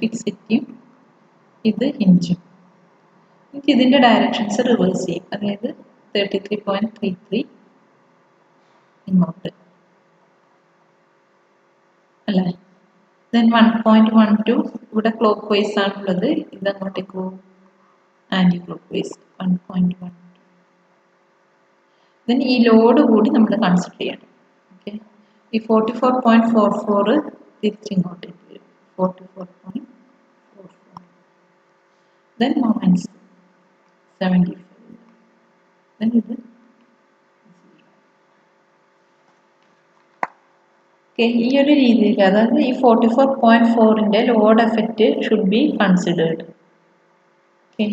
S1: ഫിക്സിറ്റിയും ഇത് ഹിഞ്ചും. എനിക്ക് ഇതിന്റെ ഡയറക്ഷൻസ് റിവേഴ്സ് ചെയ്യും. അതായത് 33.33 ഇങ്ങോട്ട് അല്ലേ? ദെൻ 1.12 ഇവിടെ ക്ലോക്ക് വൈസ് ആണുള്ളത്, ഇത് അങ്ങോട്ടേക്ക് പോകും ആന്റി ക്ലോക്ക് വൈസ് 1.12. ദെൻ ഈ ലോഡ് കൂടി നമ്മൾ കൺസിഡർ ചെയ്യണം. ഓക്കെ, ഈ 44.44 തിരിച്ചിങ്ങോട്ടേക്ക് വരും 44.44. Then moments 75. ദെൻ ഇത് ഈ ഒരു രീതിയിൽ, അതായത് ഈ 44.4ന്റെ load effect should be considered. Okay,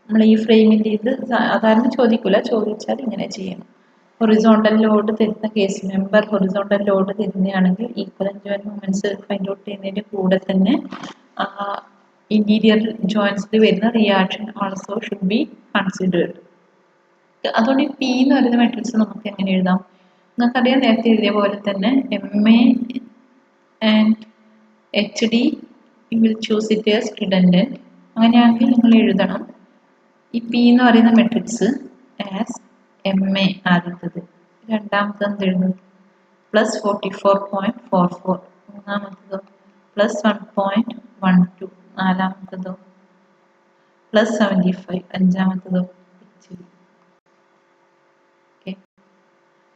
S1: നമ്മൾ ഈ ഫ്രെയിമിൻ്റെ ഇത് സാധാരണ ചോദിക്കില്ല, ചോദിച്ചാൽ ഇങ്ങനെ ചെയ്യണം. ഹൊറിസോണ്ടൽ ലോഡ് തരുന്ന കേസ്, മെമ്പർ ഹൊറിസോണ്ടൽ ലോഡ് തരുന്നതാണെങ്കിൽ equivalent joint moments find out ചെയ്യുന്നതിൻ്റെ കൂടെ തന്നെ ഇന്റീരിയർ ജോയിൻസിൽ വരുന്ന reaction also should be considered. അതുകൊണ്ട് ഈ പി എന്ന് പറയുന്ന മെട്രിക്സ് നമുക്ക് എങ്ങനെ എഴുതാം? നിങ്ങൾക്കറിയാം, നേരത്തെ എഴുതിയ പോലെ തന്നെ MA and HD you will choose it as redundant. അങ്ങനെയാണെങ്കിൽ നിങ്ങൾ എഴുതണം ഈ പി എന്ന് പറയുന്ന മെട്രിക്സ് ആസ് MA ആദ്യത്തത്, രണ്ടാമത്തെ എന്ത് എഴുതും +44.44, മൂന്നാമത്തതോ +1.12, നാലാമത്തതോ +75, അഞ്ചാമത്തതോ HD.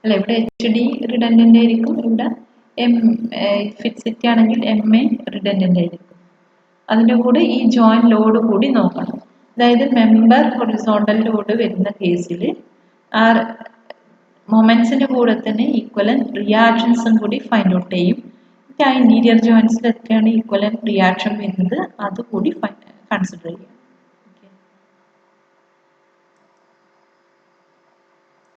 S1: അല്ല, ഇവിടെ HD റിഡൻഡന്റ് ആയിരിക്കും, ഇവിടെ ഫിക്സിറ്റി ആണെങ്കിൽ MA റിഡൻഡന്റ് ആയിരിക്കും. അതിൻ്റെ കൂടെ ഈ ജോയിൻ ലോഡ് കൂടി നോക്കണം. അതായത് മെമ്പർ ഹൊറിസോണ്ടൽ ലോഡ് വരുന്ന കേസിൽ ആ മൊമെന്റ്സിന്റെ കൂടെ തന്നെ ഈക്വലന്റ് റിയാക്ഷൻസും കൂടി ഫൈൻഡ് ഔട്ട് ചെയ്യും. ആ ഇന്റീരിയർ ജോയിൻസിൽ എത്രയാണ് ഈക്വലന്റ് റിയാക്ഷൻ വരുന്നത് അതുകൂടി കൺസിഡർ ചെയ്യും.